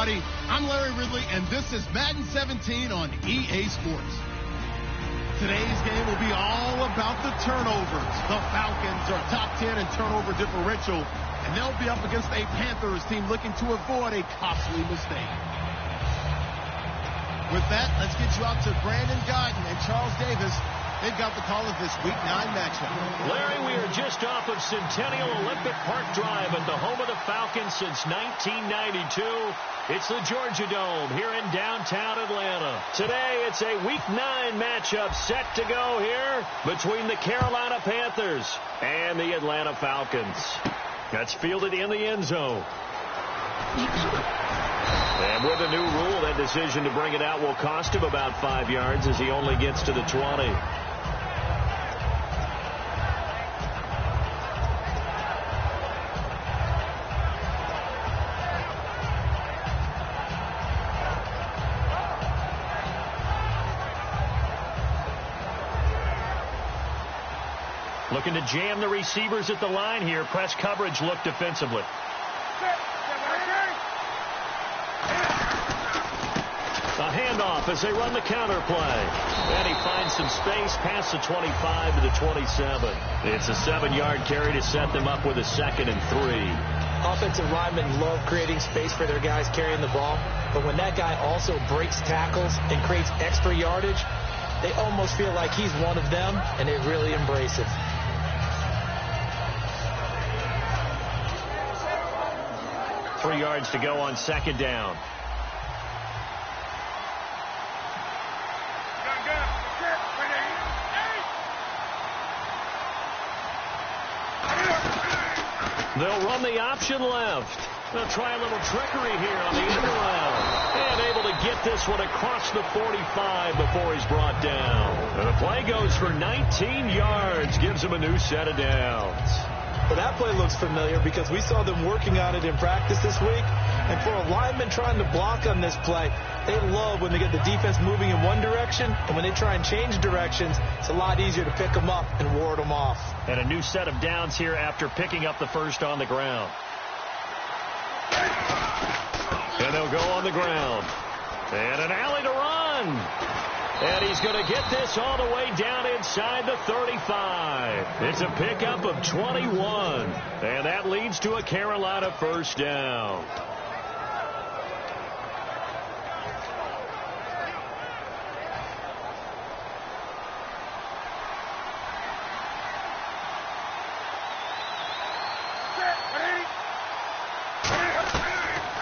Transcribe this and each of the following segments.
everybody. I'm Larry Ridley, and this is Madden 17 on EA Sports. Today's game will be all about the turnovers. The Falcons are top 10 in turnover differential, and they'll be up against a Panthers team looking to avoid a costly mistake. With that, let's get you out to Brandon Godden and Charles Davis. They've got the call of this Week 9 matchup. Larry, we are just off of Centennial Olympic Park Drive at the home of the Falcons since 1992. It's the Georgia Dome here in downtown Atlanta. Today, it's a Week 9 matchup set to go here between the Carolina Panthers and the Atlanta Falcons. That's fielded in the end zone. And with a new rule, that decision to bring it out will cost him about 5 yards as he only gets to the 20. Looking to jam the receivers at the line here. Press coverage look defensively. A handoff as they run the counter play. And he finds some space past the 25 to the 27. It's a 7-yard carry to set them up with a 2nd and 3. Offensive linemen love creating space for their guys carrying the ball. But when that guy also breaks tackles and creates extra yardage, they almost feel like he's one of them, and they really embrace it. Three yards to go on 2nd down. They'll run the option left. They'll try a little trickery here on the end around. And able to get this one across the 45 before he's brought down. And the play goes for 19 yards. Gives him a new set of downs. Well, that play looks familiar because we saw them working on it in practice this week. And for a lineman trying to block on this play, they love when they get the defense moving in one direction. And when they try and change directions, it's a lot easier to pick them up and ward them off. And a new set of downs here after picking up the first on the ground. And they'll go on the ground. And an alley to run. And he's going to get this all the way down inside the 35. It's a pickup of 21. And that leads to a Carolina first down.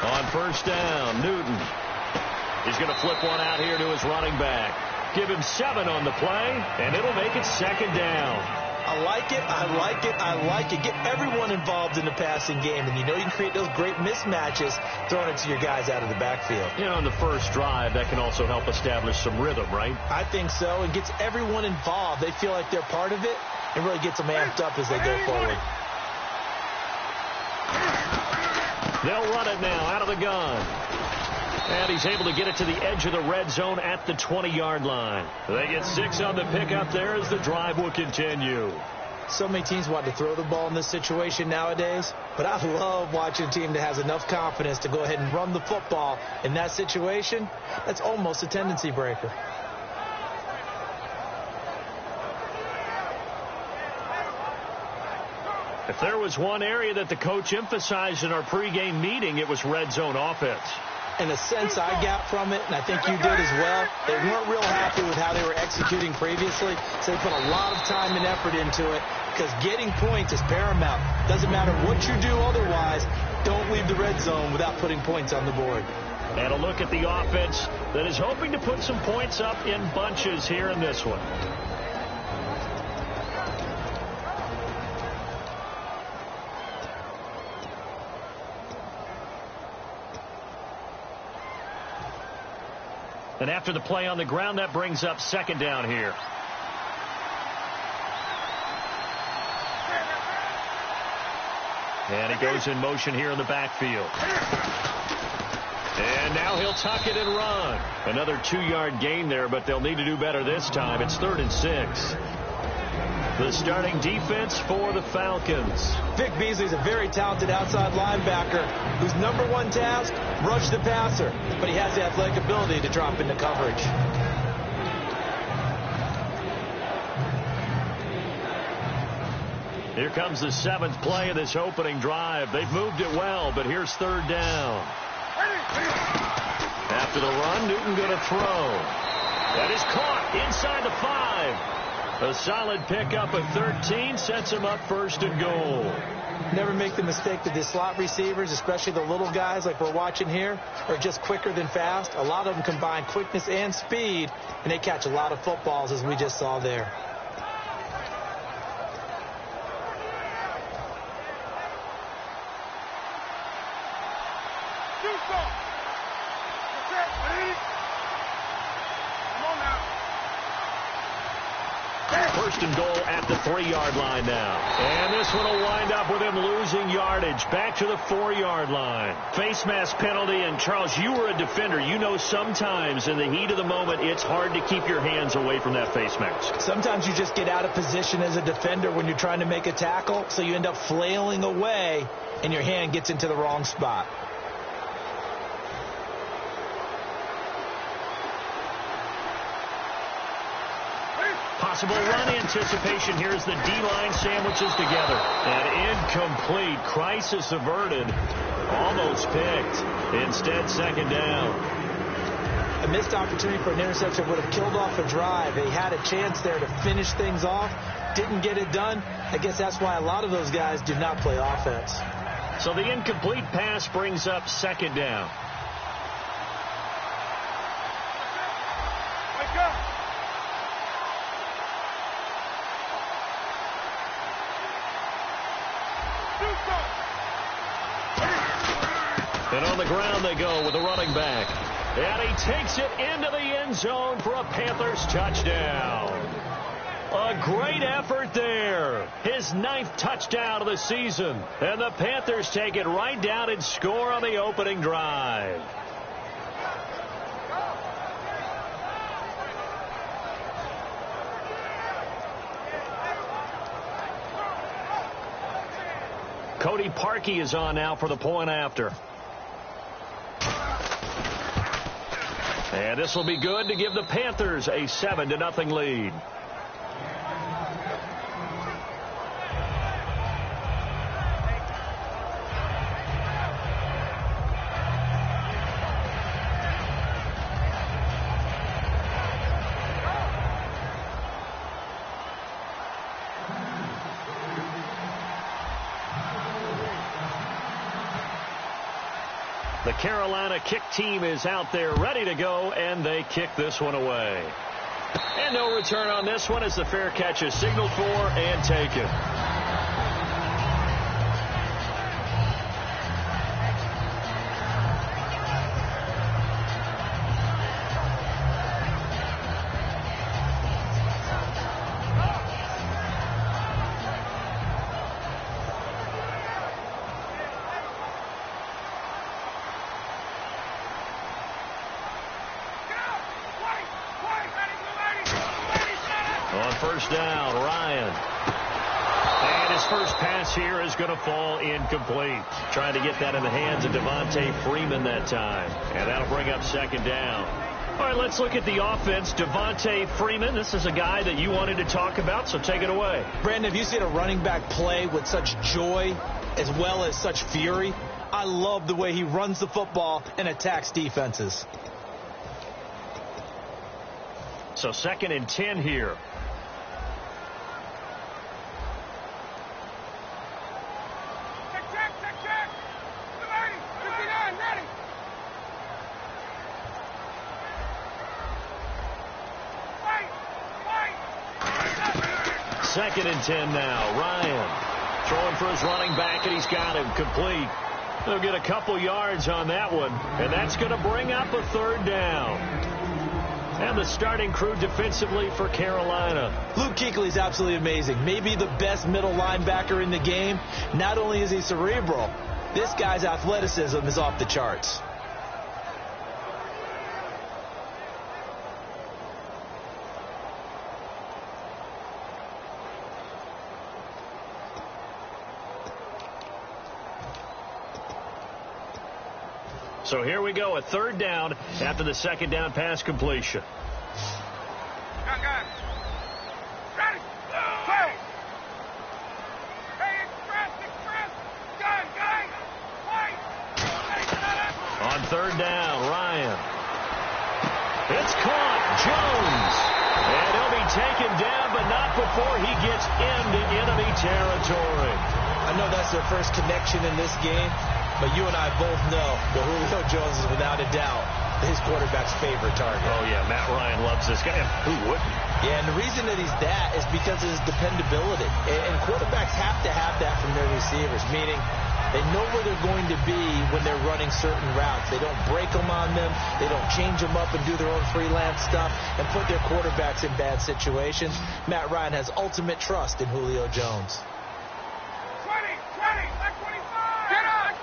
On first down, Newton. He's going to flip one out here to his running back. Give him 7 on the play, and it'll make it 2nd down. I like it, I like it, I like it. Get everyone involved in the passing game, and you know you can create those great mismatches throwing it to your guys out of the backfield. You know, on the first drive, that can also help establish some rhythm, right? I think so. It gets everyone involved. They feel like they're part of it, and really gets them amped up as they go forward. They'll run it now out of the gun. And he's able to get it to the edge of the red zone at the 20-yard line. They get 6 on the pickup there as the drive will continue. So many teams want to throw the ball in this situation nowadays, but I love watching a team that has enough confidence to go ahead and run the football in that situation. That's almost a tendency breaker. If there was one area that the coach emphasized in our pregame meeting, it was red zone offense. In a sense I got from it, and I think you did as well, they weren't real happy with how they were executing previously, so they put a lot of time and effort into it because getting points is paramount. Doesn't matter what you do otherwise, don't leave the red zone without putting points on the board. And a look at the offense that is hoping to put some points up in bunches here in this one. And after the play on the ground, that brings up 2nd down here. And he goes in motion here in the backfield. And now he'll tuck it and run. Another 2-yard gain there, but they'll need to do better this time. It's 3rd and 6. The starting defense for the Falcons. Vic Beasley's a very talented outside linebacker whose number one task, rush the passer, but he has the athletic ability to drop into coverage. Here comes the 7th play of this opening drive. They've moved it well, but here's 3rd down. After the run, Newton going to throw. That is caught inside the 5. A solid pickup of 13 sets him up 1st and goal. Never make the mistake that the slot receivers, especially the little guys like we're watching here, are just quicker than fast. A lot of them combine quickness and speed, and they catch a lot of footballs, as we just saw there. First and goal at the 3-yard line now. And this one will wind up with him losing yardage. Back to the 4-yard line. Face mask penalty. And, Charles, you were a defender. You know sometimes in the heat of the moment it's hard to keep your hands away from that face mask. Sometimes you just get out of position as a defender when you're trying to make a tackle, so you end up flailing away and your hand gets into the wrong spot. Possible run anticipation. Here's the D-line sandwiches together. And incomplete. Crisis averted. Almost picked. Instead, 2nd down. A missed opportunity for an interception would have killed off a drive. They had a chance there to finish things off. Didn't get it done. I guess that's why a lot of those guys do not play offense. So the incomplete pass brings up 2nd down. And on the ground they go with the running back. And he takes it into the end zone for a Panthers touchdown. A great effort there. His 9th touchdown of the season. And the Panthers take it right down and score on the opening drive. Cody Parkey is on now for the point after. And this will be good to give the Panthers a 7-0 lead. The Carolina kick team is out there ready to go, and they kick this one away. And no return on this one as the fair catch is signaled for and taken. On 1st down, Ryan. And his first pass here is going to fall incomplete. Trying to get that in the hands of Devontae Freeman that time. And that'll bring up 2nd down. All right, let's look at the offense. Devontae Freeman, this is a guy that you wanted to talk about, so take it away. Brandon, have you seen a running back play with such joy as well as such fury? I love the way he runs the football and attacks defenses. So 2nd and 10 here. Second and 10 now. Ryan throwing for his running back, and he's got him complete. They'll get a couple yards on that one, and that's going to bring up a 3rd down. And the starting crew defensively for Carolina. Luke Kuechly is absolutely amazing. Maybe the best middle linebacker in the game. Not only is he cerebral, this guy's athleticism is off the charts. So here we go, a third down after the second down pass completion. On third down, Ryan. It's caught. Jones. And he'll be taken down, but not before he gets into enemy territory. I know that's their first connection in this game, but you and I both know that Julio Jones is without a doubt his quarterback's favorite target. Oh, yeah, Matt Ryan loves this guy. Who wouldn't? Yeah, and the reason that he's that is because of his dependability. And quarterbacks have to have that from their receivers, meaning they know where they're going to be when they're running certain routes. They don't break them on them. They don't change them up and do their own freelance stuff and put their quarterbacks in bad situations. Matt Ryan has ultimate trust in Julio Jones. 20, like 25. Get up, like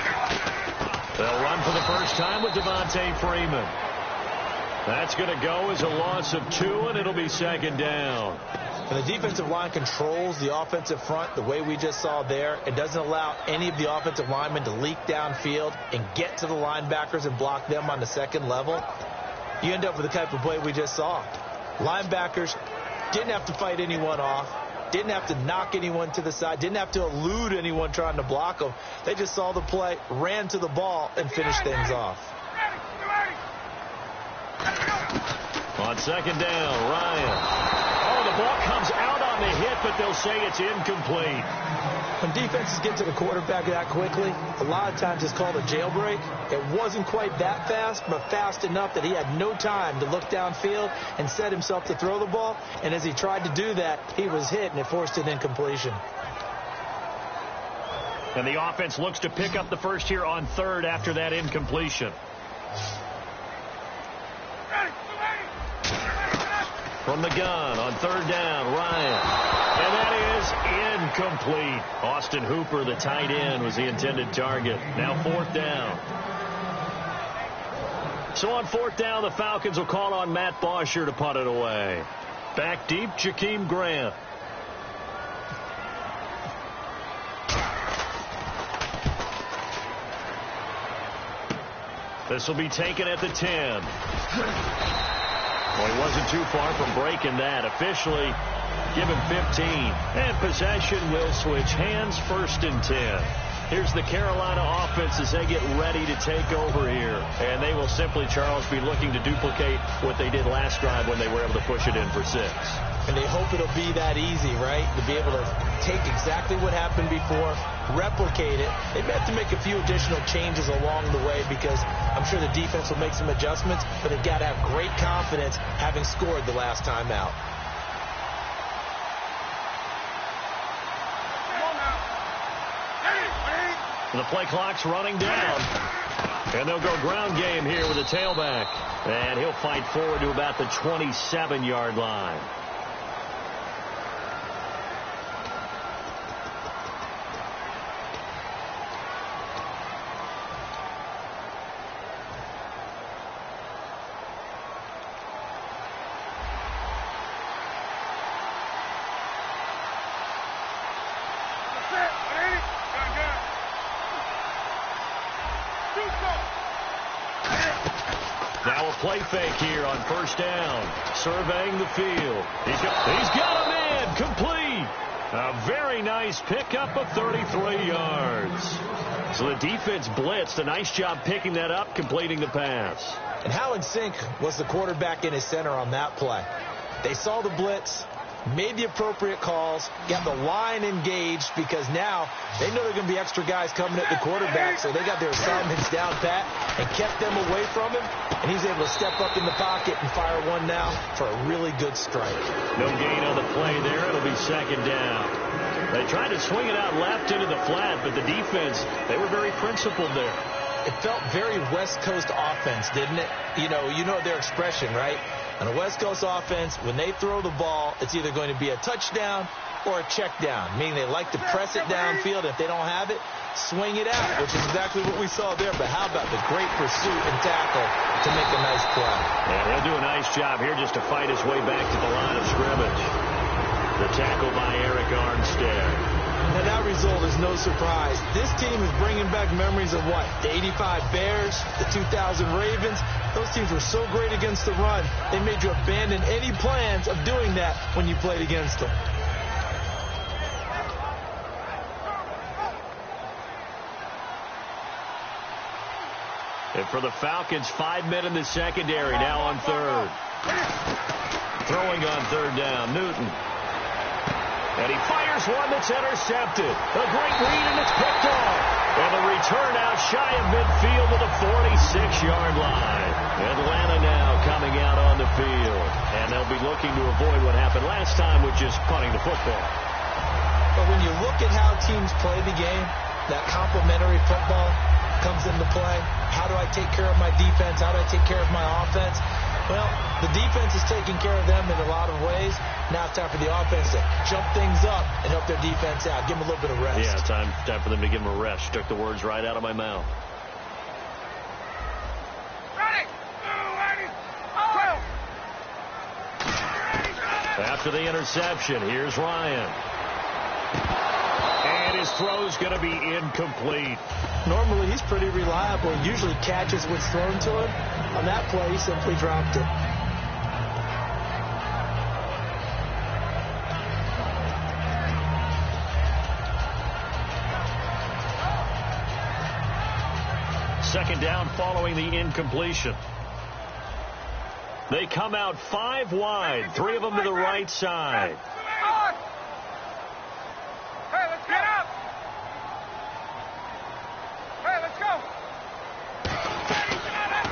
25. They'll run for the first time with Devontae Freeman. That's going to go as a loss of 2, and it'll be second down. And the defensive line controls the offensive front the way we just saw there. It doesn't allow any of the offensive linemen to leak downfield and get to the linebackers and block them on the second level. You end up with the type of play we just saw. Linebackers didn't have to fight anyone off, didn't have to knock anyone to the side, didn't have to elude anyone trying to block them. They just saw the play, ran to the ball, and finished things off. On second down, Ryan. Oh, the ball comes out on the hit, but they'll say it's incomplete. When defenses get to the quarterback that quickly, a lot of times it's called a jailbreak. It wasn't quite that fast, but fast enough that he had no time to look downfield and set himself to throw the ball. And as he tried to do that, he was hit, and it forced an incompletion. And the offense looks to pick up the first here on third after that incompletion. From the gun on third down, Ryan. And that is incomplete. Austin Hooper, the tight end, was the intended target. Now fourth down. So on fourth down, the Falcons will call on Matt Bosher to punt it away. Back deep, Jakeem Grant. This will be taken at the 10. Well, he wasn't too far from breaking that. Officially, give him 15. And possession will switch hands, first and 10. Here's the Carolina offense as they get ready to take over here. And they will simply, Charles, be looking to duplicate what they did last drive when they were able to push it in for 6. And they hope it'll be that easy, right? To be able to take exactly what happened before, replicate it. They may have to make a few additional changes along the way because I'm sure the defense will make some adjustments, but they've got to have great confidence having scored the last time out. The play clock's running down. And they'll go ground game here with a tailback. And he'll fight forward to about the 27-yard line. Now a play fake here on first down. Surveying the field. He's got a man. Complete. A very nice pickup of 33 yards. So the defense blitzed. A nice job picking that up, completing the pass. And how in sync was the quarterback in his center on that play? They saw the blitz, made the appropriate calls, got the line engaged because now they know there are going to be extra guys coming at the quarterback, so they got their assignments down pat and kept them away from him, and he's able to step up in the pocket and fire one now for a really good strike. No gain on the play there. It'll be second down. They tried to swing it out left into the flat, but the defense, they were very principled there. It felt very West Coast offense, didn't it? You know their expression, right? On a West Coast offense, when they throw the ball, it's either going to be a touchdown or a check down, meaning they like to press it downfield. If they don't have it, swing it out, which is exactly what we saw there. But how about the great pursuit and tackle to make a nice play? Yeah, he'll do a nice job here just to fight his way back to the line of scrimmage. The tackle by Eric Armstead. Now, that result is no surprise. This team is bringing back memories of what? The 85 Bears, the 2000 Ravens. Those teams were so great against the run, they made you abandon any plans of doing that when you played against them. And for the Falcons, 5 men in the secondary, now on third. Throwing on third down, Newton. And he fires one that's intercepted. A great read, and it's picked off. And the return out shy of midfield to the 46-yard line. Atlanta now coming out on the field. And they'll be looking to avoid what happened last time, which is punting the football. But when you look at how teams play the game, that complementary football comes into play. How do I take care of my defense? How do I take care of my offense? Well, the defense is taking care of them in a lot of ways. Now it's time for the offense to jump things up and help their defense out. Give them a little bit of rest. Yeah, time for them to give them a rest. She took the words right out of my mouth. Ready! After the interception, here's Ryan. And his throw's going to be incomplete. Normally, he's pretty reliable. He usually catches what's thrown to him. On that play, he simply dropped it. Second down following the incompletion. They come out 5 wide, 3 of them to the right side. Hey, let's get up! Hey, let's go!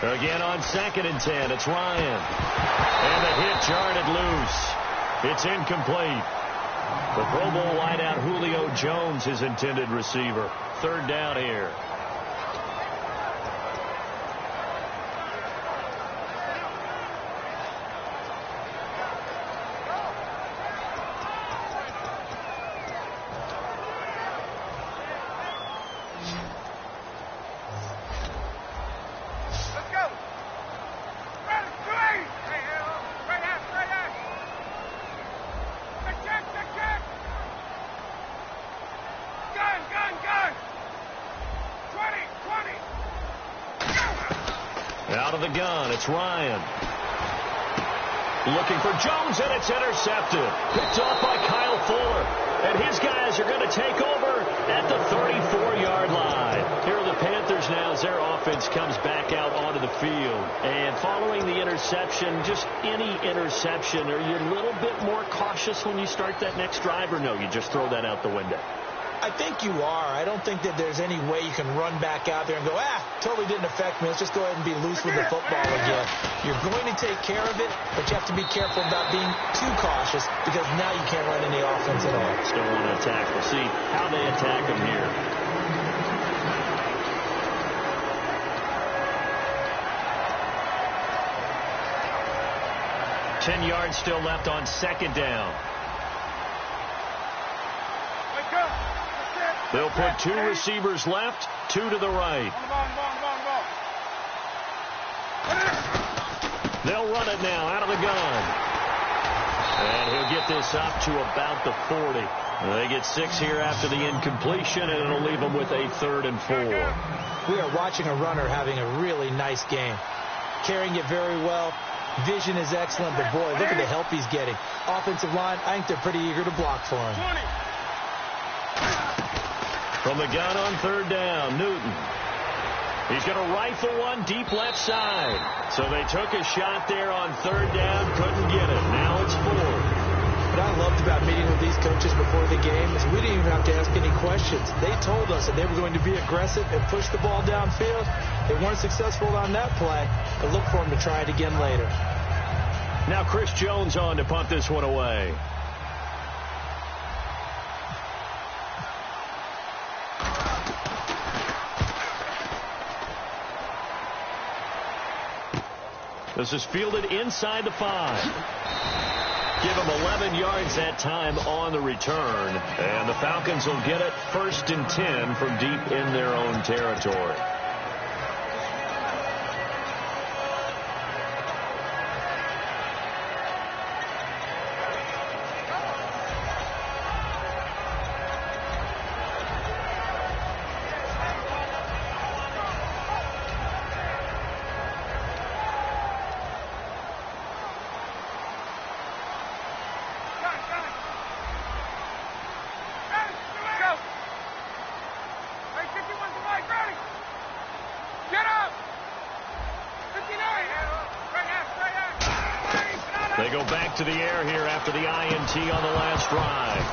Again on 2nd and 10, it's Ryan. And the hit jarred loose. It's incomplete. The Pro Bowl wideout Julio Jones, his intended receiver. Third down here. Out of the gun, it's Ryan. Looking for Jones, and it's intercepted. Picked off by Kyle Fuller. And his guys are going to take over at the 34-yard line. Here are the Panthers now as their offense comes back out onto the field. And following the interception, just any interception, are you a little bit more cautious when you start that next drive, or no, you just throw that out the window? I think you are. I don't think that there's any way you can run back out there and go, totally didn't affect me. Let's just go ahead and be loose with the football again. You're going to take care of it, but you have to be careful about being too cautious because now you can't run any offense at all. Still want to attack. We'll see how they attack them here. Ten yards still left on 2nd down. They'll put 2 receivers left, 2 to the right. They'll run it now out of the gun. And he'll get this up to about the 40. They get 6 here after the incompletion, and it'll leave them with a 3rd and 4. We are watching a runner having a really nice game. Carrying it very well. Vision is excellent, but boy, look at the help he's getting. Offensive line, I think they're pretty eager to block for him. From the gun on 3rd down, Newton. He's going to rifle one deep left side. So they took a shot there on 3rd down, couldn't get it. Now it's 4th. What I loved about meeting with these coaches before the game is we didn't even have to ask any questions. They told us that they were going to be aggressive and push the ball downfield. They weren't successful on that play, but look for them to try it again later. Now Chris Jones on to punt this one away. This is fielded inside the 5. Give them 11 yards that time on the return. And the Falcons will get it 1st and 10 from deep in their own territory. to the air here after the INT on the last drive.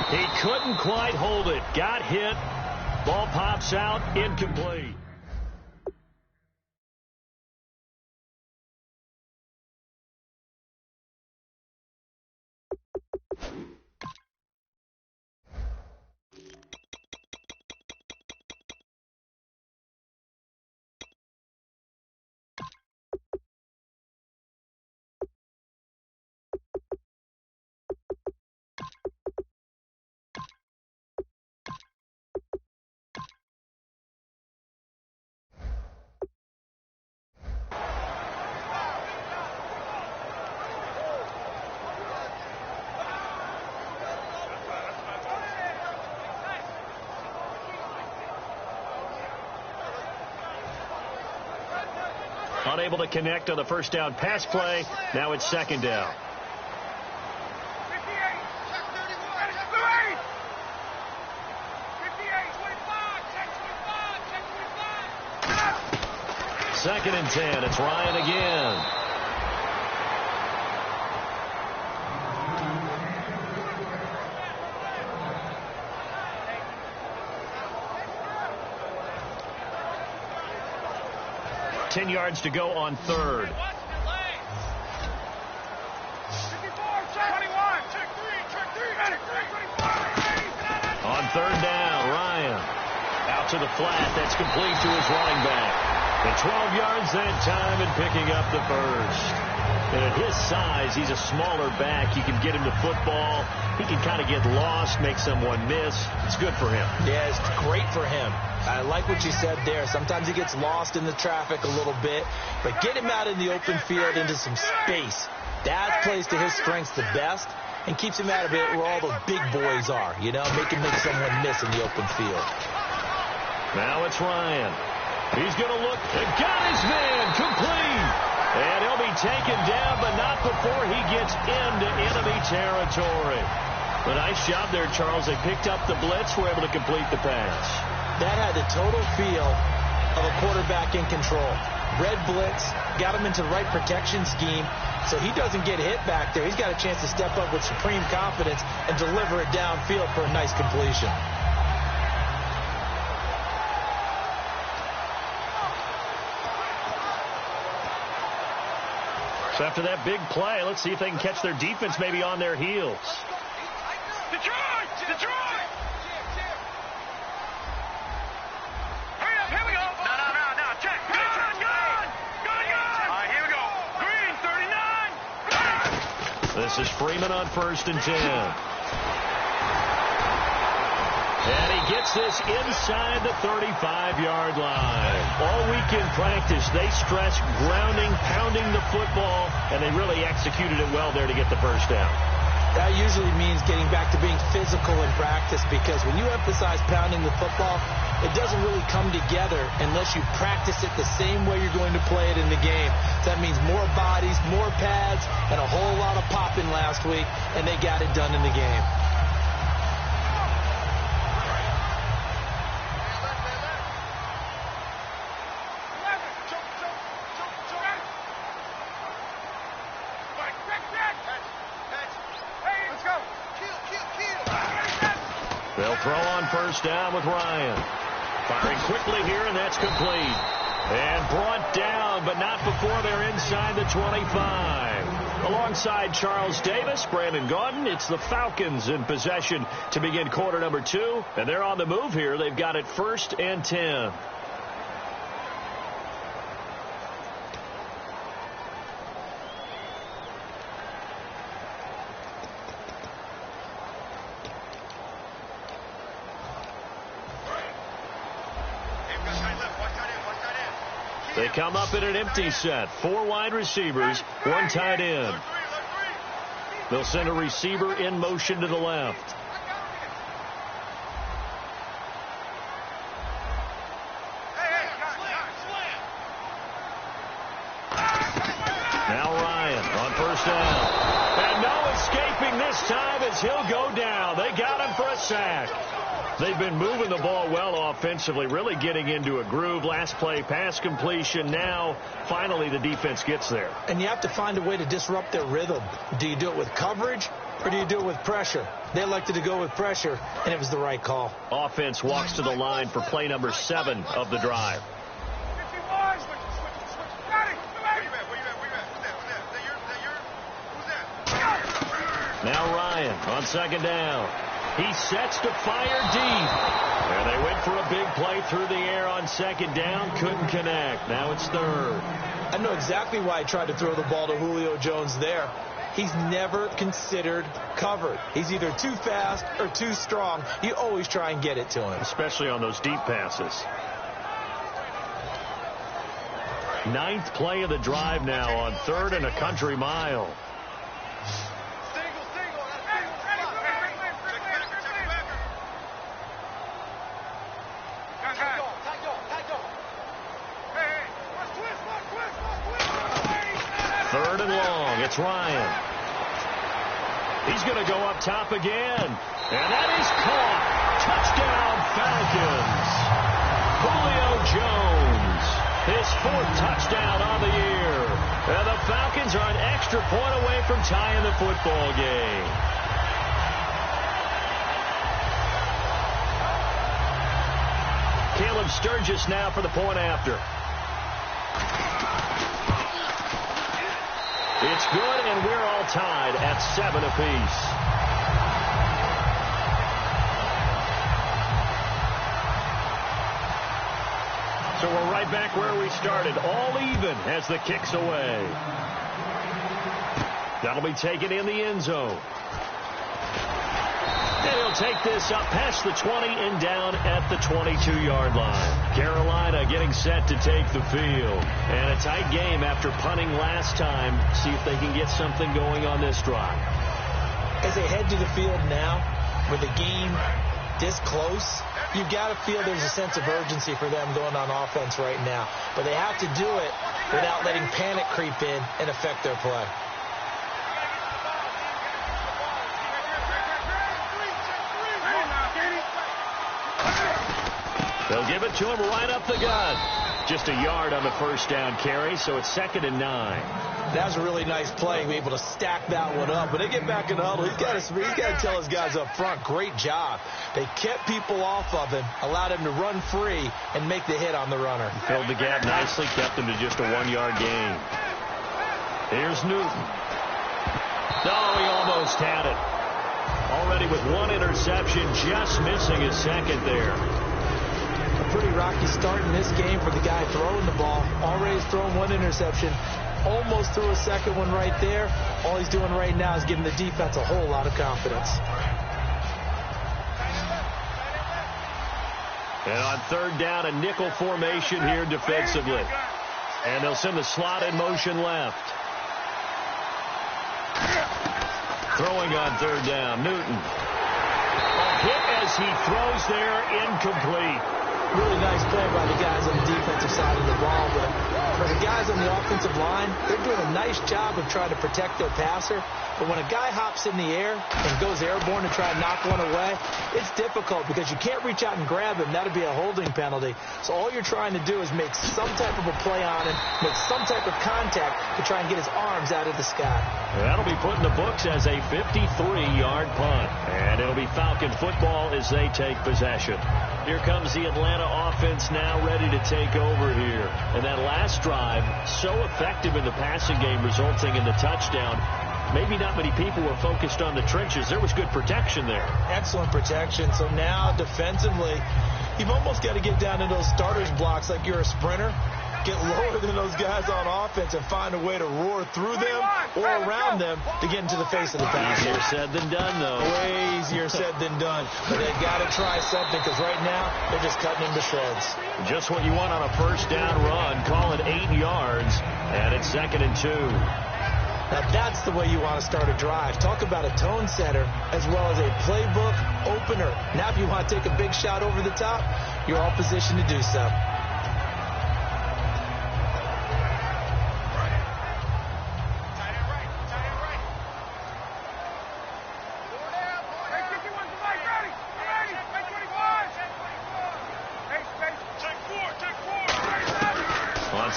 He couldn't quite hold it. Got hit. Ball pops out. Incomplete. Unable to connect on the first down pass play. Now it's second down. Second and 10. It's Ryan again. Ten yards to go on third. On third down, Ryan. Out to the flat. That's complete to his running back. The 12 yards that time and picking up the first. And at his size, he's a smaller back. You can get him to football. He can kind of get lost, make someone miss. It's good for him. Yeah, it's great for him. I like what you said there. Sometimes he gets lost in the traffic a little bit, but get him out in the open field into some space. That plays to his strengths the best and keeps him out of it where all the big boys are, you know, make someone miss in the open field. Now it's Ryan. He's going to look and got his man complete. And he'll be taken down, but not before he gets into enemy territory. A nice job there, Charles. They picked up the blitz, were able to complete the pass. That had the total feel of a quarterback in control. Red blitz, got him into the right protection scheme, so he doesn't get hit back there. He's got a chance to step up with supreme confidence and deliver it downfield for a nice completion. So after that big play, let's see if they can catch their defense maybe on their heels. Detroit! Detroit! Hurry up, here we go! No, check! Gun! All right, here we go. Green, 39! This is Freeman on first and 10. And he gets this inside the 35-yard line. All week in practice, they stress grounding, pounding the football, and they really executed it well there to get the first down. That usually means getting back to being physical in practice, because when you emphasize pounding the football, it doesn't really come together unless you practice it the same way you're going to play it in the game. So that means more bodies, more pads, and a whole lot of popping last week, and they got it done in the game. They'll throw on first down with Ryan. Firing quickly here, and that's complete. And brought down, but not before they're inside the 25. Alongside Charles Davis, Brandon Gaudin, it's the Falcons in possession to begin quarter number 2. And they're on the move here. They've got it first and 10. They come up in an empty set. 4 wide receivers, 1 tight end. They'll send a receiver in motion to the left. Now Ryan on first down. And no escaping this time as he'll go down. They got him for a sack. They've been moving the ball well offensively, really getting into a groove. Last play, pass completion. Now, finally, the defense gets there. And you have to find a way to disrupt their rhythm. Do you do it with coverage, or do you do it with pressure? They elected to go with pressure, and it was the right call. Offense walks to the line for play number 7 of the drive. Now Ryan on second down. He sets to fire deep. And they went for a big play through the air on second down. Couldn't connect. Now it's third. I know exactly why I tried to throw the ball to Julio Jones there. He's never considered covered. He's either too fast or too strong. You always try and get it to him. Especially on those deep passes. 9th play of the drive now on 3rd and a country mile. Third and long. It's Ryan. He's going to go up top again. And that is caught. Touchdown, Falcons. Julio Jones. His 4th touchdown on the year. And the Falcons are an extra point away from tying the football game. Caleb Sturgis now for the point after. It's good, and we're all tied at 7 apiece. So we're right back where we started, all even as the kick's away. That'll be taken in the end zone. And he'll take this up past the 20 and down at the 22-yard line. Carolina getting set to take the field. And a tight game after punting last time. See if they can get something going on this drive. As they head to the field now, with the game this close, you've got to feel there's a sense of urgency for them going on offense right now. But they have to do it without letting panic creep in and affect their play. They'll give it to him right up the gut. Just a yard on the first down carry, so it's 2nd and 9. That was a really nice play, be able to stack that one up. When they get back in the huddle, he's got to tell his guys up front, great job. They kept people off of him, allowed him to run free, and make the hit on the runner. Filled the gap nicely, kept him to just a 1-yard gain. Here's Newton. Oh, he almost had it. Already with 1 interception, just missing his 2nd there. A pretty rocky start in this game for the guy throwing the ball. Already thrown 1 interception. Almost threw a 2nd one right there. All he's doing right now is giving the defense a whole lot of confidence. And on 3rd down, a nickel formation here defensively. And they'll send the slot in motion left. Throwing on 3rd down, Newton. A hit as he throws there, incomplete. Really nice play by the guys on the defensive side of the ball, but for the guys on the offensive line, they're doing a nice job of trying to protect their passer. But when a guy hops in the air and goes airborne to try and knock one away, it's difficult because you can't reach out and grab him. That would be a holding penalty. So all you're trying to do is make some type of a play on him, make some type of contact to try and get his arms out of the sky. That'll be put in the books as a 53-yard punt. And it'll be Falcon football as they take possession. Here comes the Atlanta offense now ready to take over here. And that last drive, so effective in the passing game, resulting in the touchdown. Maybe not many people were focused on the trenches. There was good protection there. Excellent protection. So now defensively, you've almost got to get down to those starters blocks like you're a sprinter. Get lower than those guys on offense and find a way to roar through them or around them to get into the face of the pass. Easier said than done, though. Way easier said than done. But they got to try something because right now they're just cutting him to shreds. Just what you want on a first down run. Call it 8 yards, and it's 2nd and 2. Now that's the way you want to start a drive. Talk about a tone setter as well as a playbook opener. Now if you want to take a big shot over the top, you're all positioned to do so.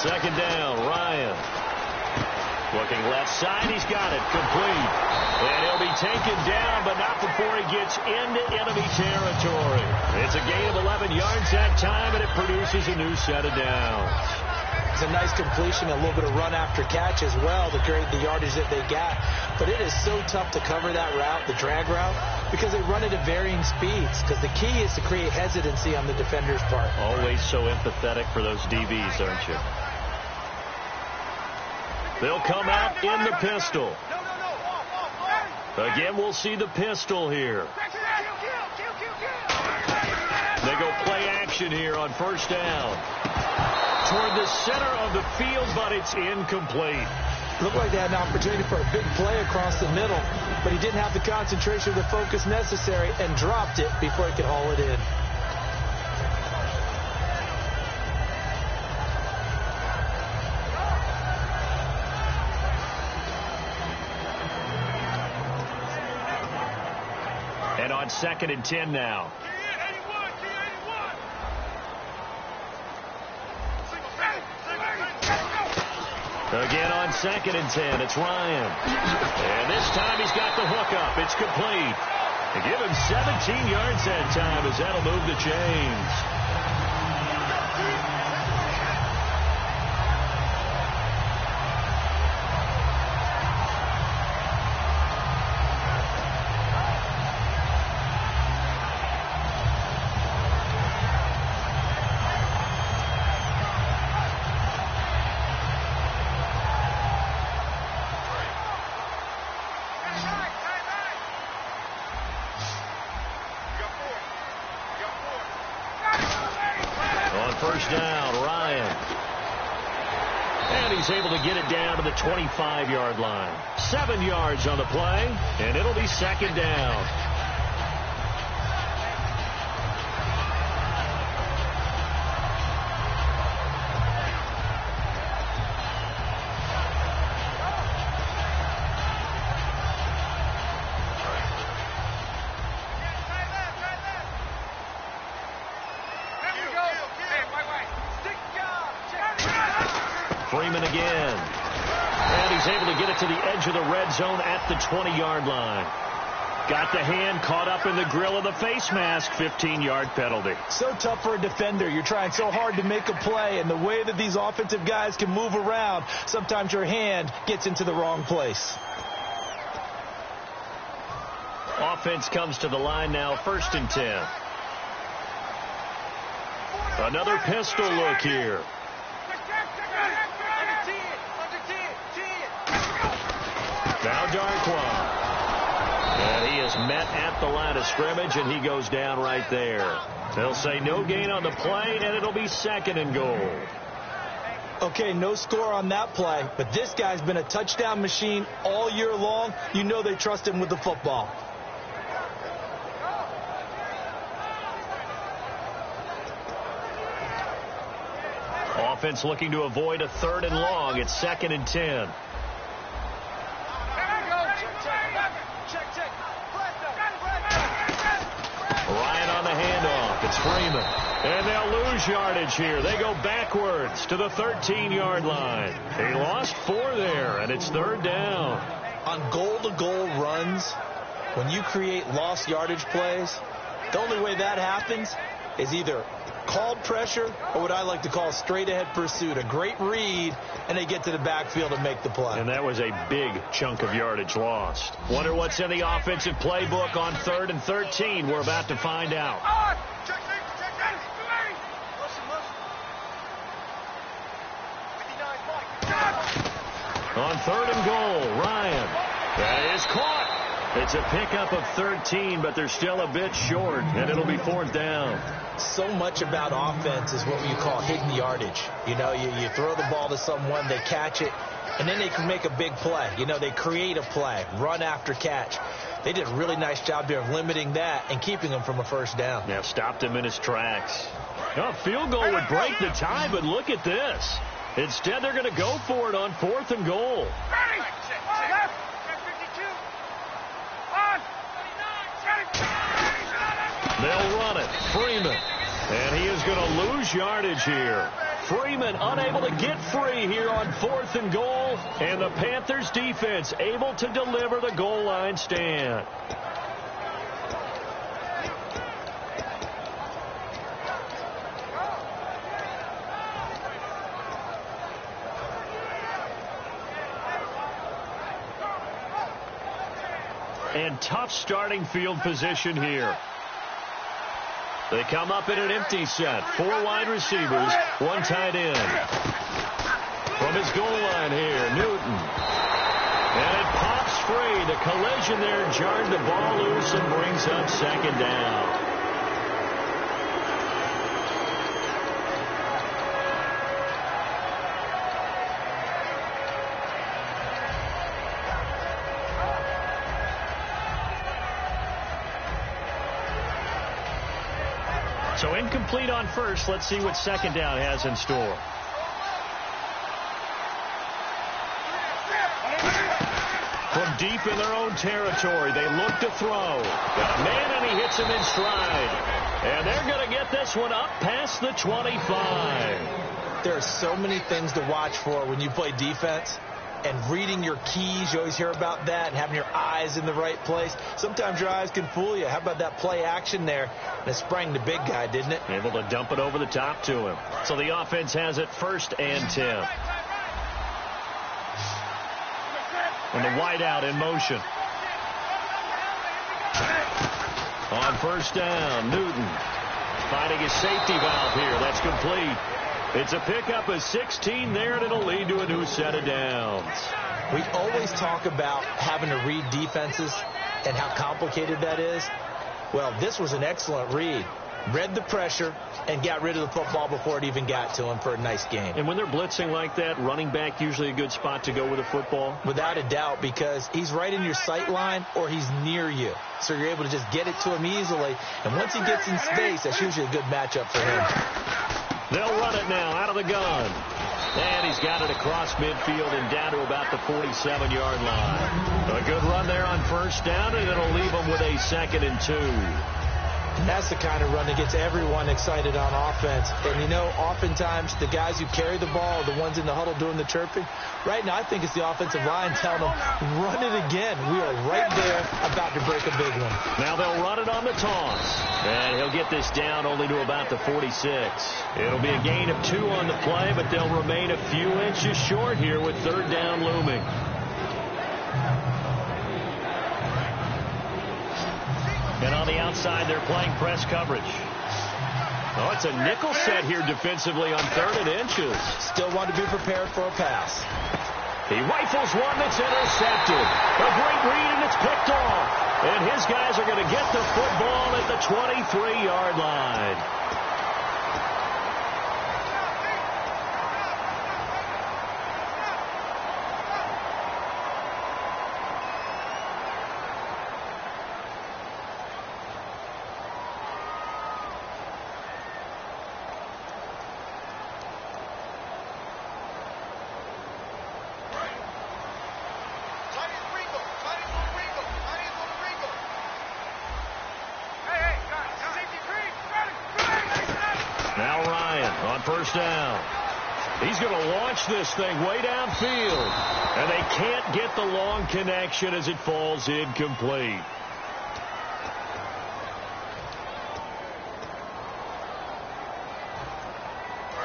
second down, Ryan. Looking left side, he's got it, complete. And he'll be taken down, but not before he gets into enemy territory. It's a gain of 11 yards that time, and it produces a new set of downs. It's a nice completion, a little bit of run after catch as well to create the yardage that they got. But it is so tough to cover that route, the drag route, because they run it at varying speeds. Because the key is to create hesitancy on the defender's part. Always so empathetic for those DBs, aren't you? They'll come out in the pistol. Again, we'll see the pistol here. They go play action here on first down. Toward the center of the field, but it's incomplete. Looked like they had an opportunity for a big play across the middle, but he didn't have the concentration or the focus necessary and dropped it before he could haul it in. And on 2nd and 10 now. Again on 2nd and 10, it's Ryan. And this time he's got the hook up. It's complete. They give him 17 yards that time as that'll move the chains. First down, Ryan. And he's able to get it down to the 25-yard line. 7 yards on the play, and it'll be 2nd down. Freeman again. And he's able to get it to the edge of the red zone at the 20-yard line. Got the hand caught up in the grill of the face mask. 15-yard penalty. So tough for a defender. You're trying so hard to make a play, and the way that these offensive guys can move around, sometimes your hand gets into the wrong place. Offense comes to the line now, 1st and 10. Another pistol look here. Now Darquan. And he is met at the line of scrimmage, and he goes down right there. They'll say no gain on the play, and it'll be 2nd and goal. Okay, no score on that play, but this guy's been a touchdown machine all year long. You know they trust him with the football. Offense looking to avoid a 3rd and long. It's 2nd and 10. Ryan on the handoff. It's Freeman. And they'll lose yardage here. They go backwards to the 13-yard line. They lost 4 there, and it's 3rd down. On goal-to-goal runs, when you create lost yardage plays, the only way that happens is either called pressure or what I like to call straight-ahead pursuit. A great read, and they get to the backfield and make the play. And that was a big chunk of yardage lost. Wonder what's in the offensive playbook on 3rd and 13. We're about to find out. On 3rd and goal, Ryan. That is caught. It's a pickup of 13, but they're still a bit short, and it'll be 4th down. So much about offense is what you call hidden yardage. You know, you throw the ball to someone, they catch it, and then they can make a big play. You know, they create a play, run after catch. They did a really nice job there of limiting that and keeping him from a 1st down. Yeah, stopped him in his tracks. A field goal would break the tie, but look at this. Instead, they're going to go for it on 4th and goal. They'll run it. Freeman. And he is going to lose yardage here. Freeman unable to get free here on 4th and goal. And the Panthers defense able to deliver the goal line stand. And tough starting field position here. They come up in an empty set. 4 wide receivers, 1 tight end. From his goal line here, Newton. And it pops free. The collision there jarred the ball loose and brings up 2nd down. So incomplete on first. Let's see what 2nd down has in store. From deep in their own territory, they look to throw. Got a man, and he hits him in stride. And they're going to get this one up past the 25. There are so many things to watch for when you play defense. And reading your keys, you always hear about that, and having your eyes in the right place. Sometimes your eyes can fool you. How about that play action there? And it sprang the big guy, didn't it? Able to dump it over the top to him. So the offense has it 1st and 10. And the wideout in motion. On 1st down, Newton finding his safety valve here. That's complete. It's a pickup of 16 there, and it'll lead to a new set of downs. We always talk about having to read defenses and how complicated that is. Well, this was an excellent read. Read the pressure and got rid of the football before it even got to him for a nice game. And when they're blitzing like that, running back usually a good spot to go with a football? Without a doubt, because he's right in your sight line or he's near you. So you're able to just get it to him easily. And once he gets in space, that's usually a good matchup for him. They'll run it now out of the gun. And he's got it across midfield and down to about the 47-yard line. A good run there on 1st down, and it'll leave him with a 2nd and 2. And that's the kind of run that gets everyone excited on offense. And, you know, oftentimes the guys who carry the ball are the ones in the huddle doing the chirping. Right now, I think it's the offensive line telling them, run it again. We are right there about to break a big one. Now they'll run it on the toss. And he'll get this down only to about the 46. It'll be a gain of 2 on the play, but they'll remain a few inches short here with 3rd down looming. And on the outside, they're playing press coverage. Oh, it's a nickel set here defensively on 3rd and inches. Still want to be prepared for a pass. He rifles one that's intercepted. A great read, and it's picked off. And his guys are going to get the football at the 23-yard line. Now Ryan on 1st down. He's going to launch this thing way downfield. And they can't get the long connection as it falls incomplete.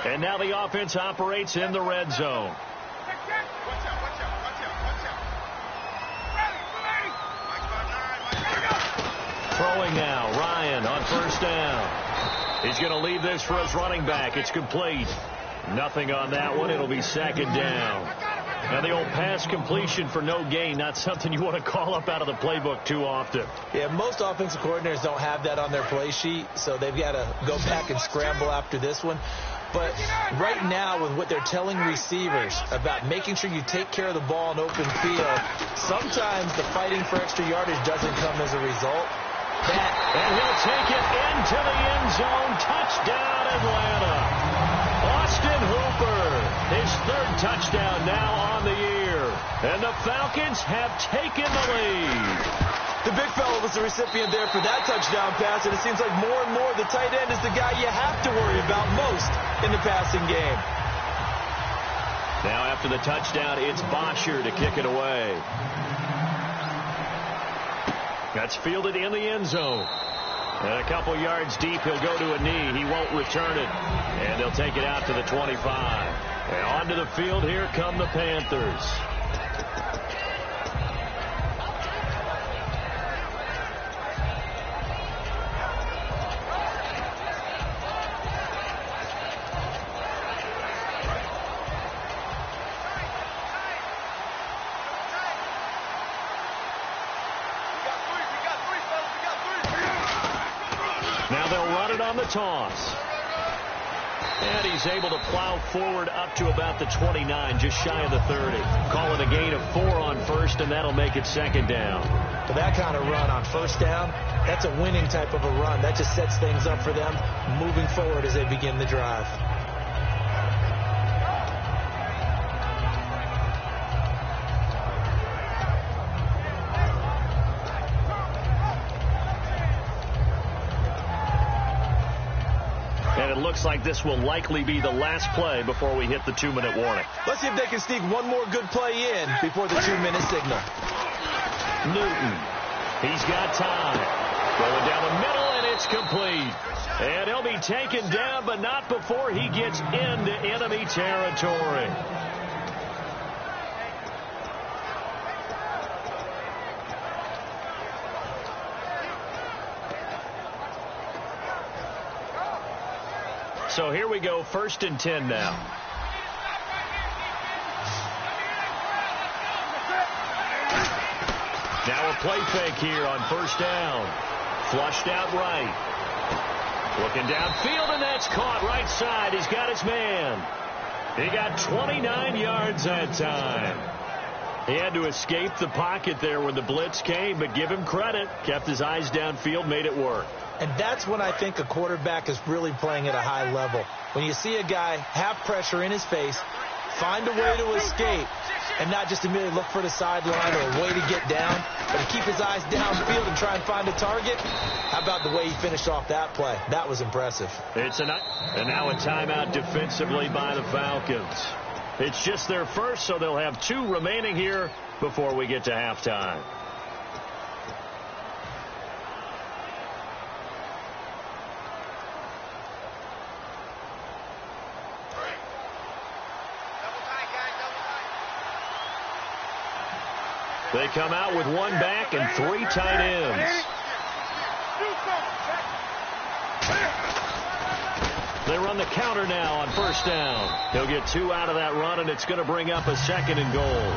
And now the offense operates in the red zone. Throwing now, Ryan on 1st down. He's going to leave this for his running back. It's complete. Nothing on that one. It'll be 2nd down. And the old pass completion for no gain, not something you want to call up out of the playbook too often. Yeah, most offensive coordinators don't have that on their play sheet, so they've got to go back and scramble after this one. But right now, with what they're telling receivers about making sure you take care of the ball in open field, sometimes the fighting for extra yardage doesn't come as a result. And he'll take it into the end zone. Touchdown, Atlanta. Austin Hooper, his 3rd touchdown now on the year. And the Falcons have taken the lead. The big fella was the recipient there for that touchdown pass, and it seems like more and more the tight end is the guy you have to worry about most in the passing game. Now after the touchdown, it's Bosher to kick it away. That's fielded in the end zone. And a couple yards deep, he'll go to a knee. He won't return it. And they'll take it out to the 25. And onto the field, here come the Panthers. Now they'll run it on the toss. And he's able to plow forward up to about the 29, just shy of the 30. Call it a gain of 4 on first, and that'll make it second down. For that kind of run on first down, that's a winning type of a run. That just sets things up for them moving forward as they begin the drive. And it looks like this will likely be the last play before we hit the 2-minute warning. Let's see if they can sneak one more good play in before the 2-minute signal. Newton. He's got time. Going down the middle, and it's complete. And he'll be taken down, but not before he gets into enemy territory. So here we go, 1st and 10 now. Now a play fake here on 1st down. Flushed out right. Looking downfield, and that's caught right side. He's got his man. He got 29 yards that time. He had to escape the pocket there when the blitz came, but give him credit. Kept his eyes downfield, made it work. And that's when I think a quarterback is really playing at a high level. When you see a guy have pressure in his face, find a way to escape, and not just immediately look for the sideline or a way to get down, but to keep his eyes downfield and try and find a target. How about the way he finished off that play? That was impressive. And now a timeout defensively by the Falcons. It's just their first, so they'll have 2 remaining here before we get to halftime. They come out with 1 back and 3 tight ends. They run the counter now on 1st down. He'll get 2 out of that run, and it's going to bring up a 2nd and goal.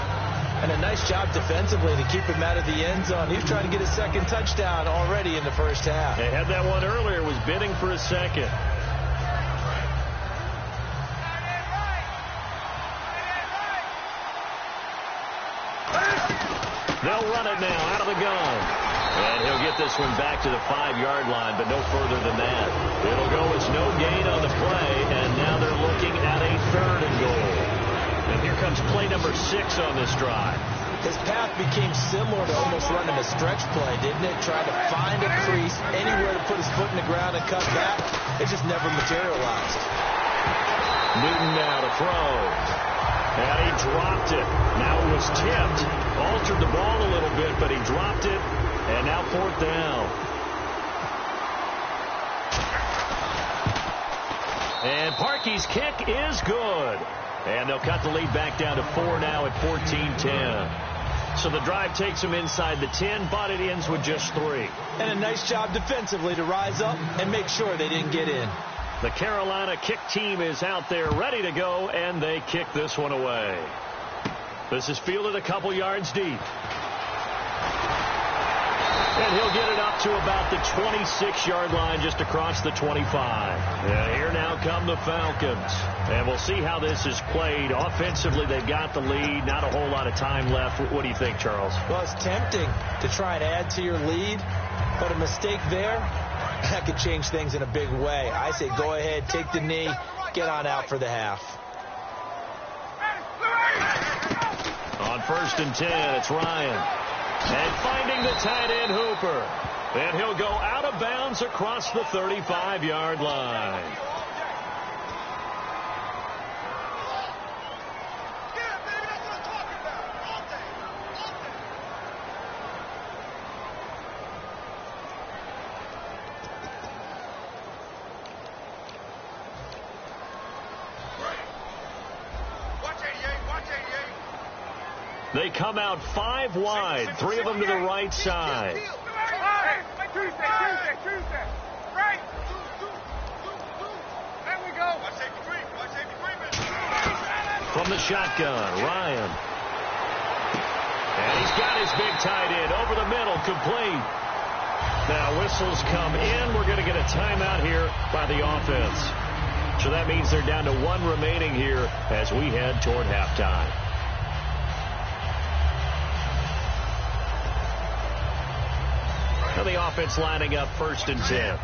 And a nice job defensively to keep him out of the end zone. He was trying to get his 2nd touchdown already in the first half. They had that one earlier, was bidding for a 2nd. They'll run it now out of the gun. And he'll get this one back to the 5-yard line, but no further than that. It'll go as no gain on the play, and now they're looking at a 3rd and goal. And here comes play number 6 on this drive. His path became similar to almost running a stretch play, didn't it? Trying to find a crease, anywhere to put his foot in the ground and cut back. It just never materialized. Newton now to throw. And he dropped it. Now it was tipped. Altered the ball a little bit, but he dropped it. And now 4th down. And Parkey's kick is good. And they'll cut the lead back down to 4 now at 14-10. So the drive takes them inside the 10, but it ends with just 3. And a nice job defensively to rise up and make sure they didn't get in. The Carolina kick team is out there ready to go, and they kick this one away. This is fielded a couple yards deep. And he'll get it up to about the 26-yard line, just across the 25. And here now come the Falcons. And we'll see how this is played. Offensively, they've got the lead. Not a whole lot of time left. What do you think, Charles? Well, it's tempting to try and add to your lead, but a mistake there, that could change things in a big way. I say go ahead, take the knee, get on out for the half. On 1st and 10, it's Ryan. And finding the tight end Hooper. And he'll go out of bounds across the 35-yard line. They come out 5 wide, 3 of them to the right side. Tuesday. Right. There we go. From the shotgun, Ryan. And he's got his big tight end over the middle, complete. Now whistles come in. We're going to get a timeout here by the offense. So that means they're down to 1 remaining here as we head toward halftime. Now the offense lining up 1st and 10.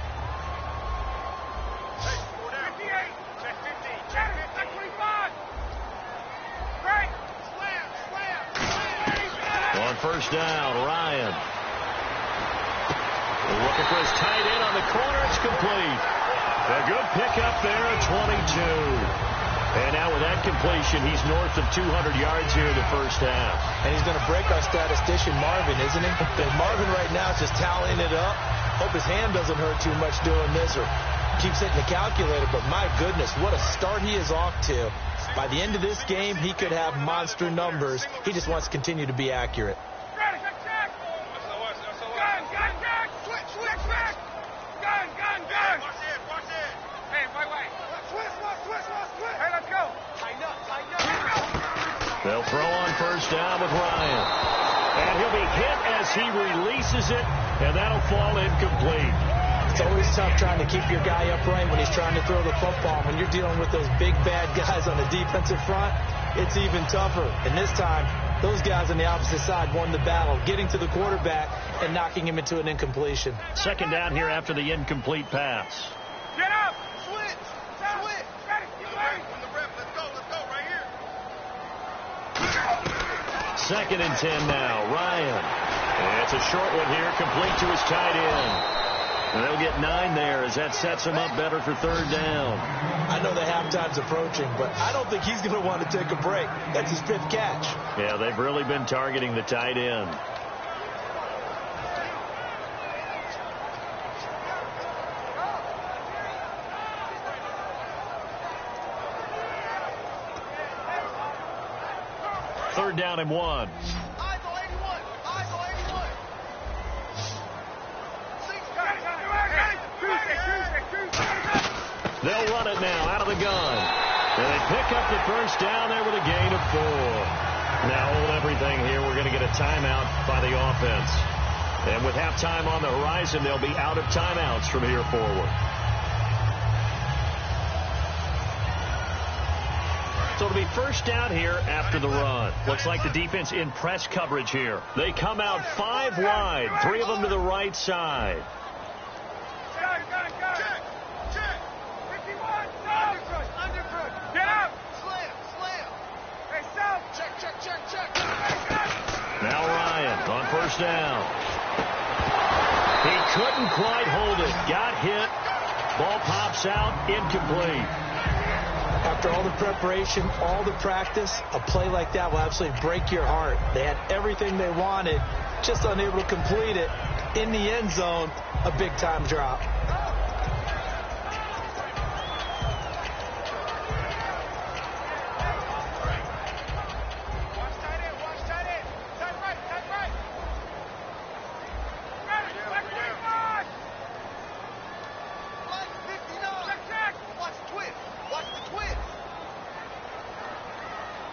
On 1st down, Ryan. Looking for his tight end on the corner. It's complete. A good pickup there at 22. And now with that completion, he's north of 200 yards here in the first half. And he's going to break our statistician, Marvin, isn't he? Marvin right now is just tallying it up. Hope his hand doesn't hurt too much doing this or keeps hitting the calculator. But my goodness, what a start he is off to. By the end of this game, he could have monster numbers. He just wants to continue to be accurate. They'll throw on 1st down with Ryan. And he'll be hit as he releases it, and that'll fall incomplete. It's always tough trying to keep your guy upright when he's trying to throw the football. When you're dealing with those big, bad guys on the defensive front, it's even tougher. And this time, those guys on the opposite side won the battle, getting to the quarterback and knocking him into an incompletion. 2nd down here after the incomplete pass. Get up! Switch! Switch! From the rep, let's go right here. 2nd and 10 now, Ryan. And it's a short one here, complete to his tight end. And they'll get 9 there as that sets him up better for 3rd down. I know the halftime's approaching, but I don't think he's going to want to take a break. That's his 5th catch. Yeah, they've really been targeting the tight end. Third down and 1. They'll run it now out of the gun. And they pick up the 1st down there with a gain of 4. Now hold everything here. We're going to get a timeout by the offense. And with halftime on the horizon, they'll be out of timeouts from here forward. So it'll be 1st down here after the run. Looks like the defense in press coverage here. They come out 5 wide, 3 of them to the right side. Now Ryan on 1st down. He couldn't quite hold it. Got hit. Ball pops out. Incomplete. After all the preparation, all the practice, a play like that will absolutely break your heart. They had everything they wanted, just unable to complete it. In the end zone, a big-time drop.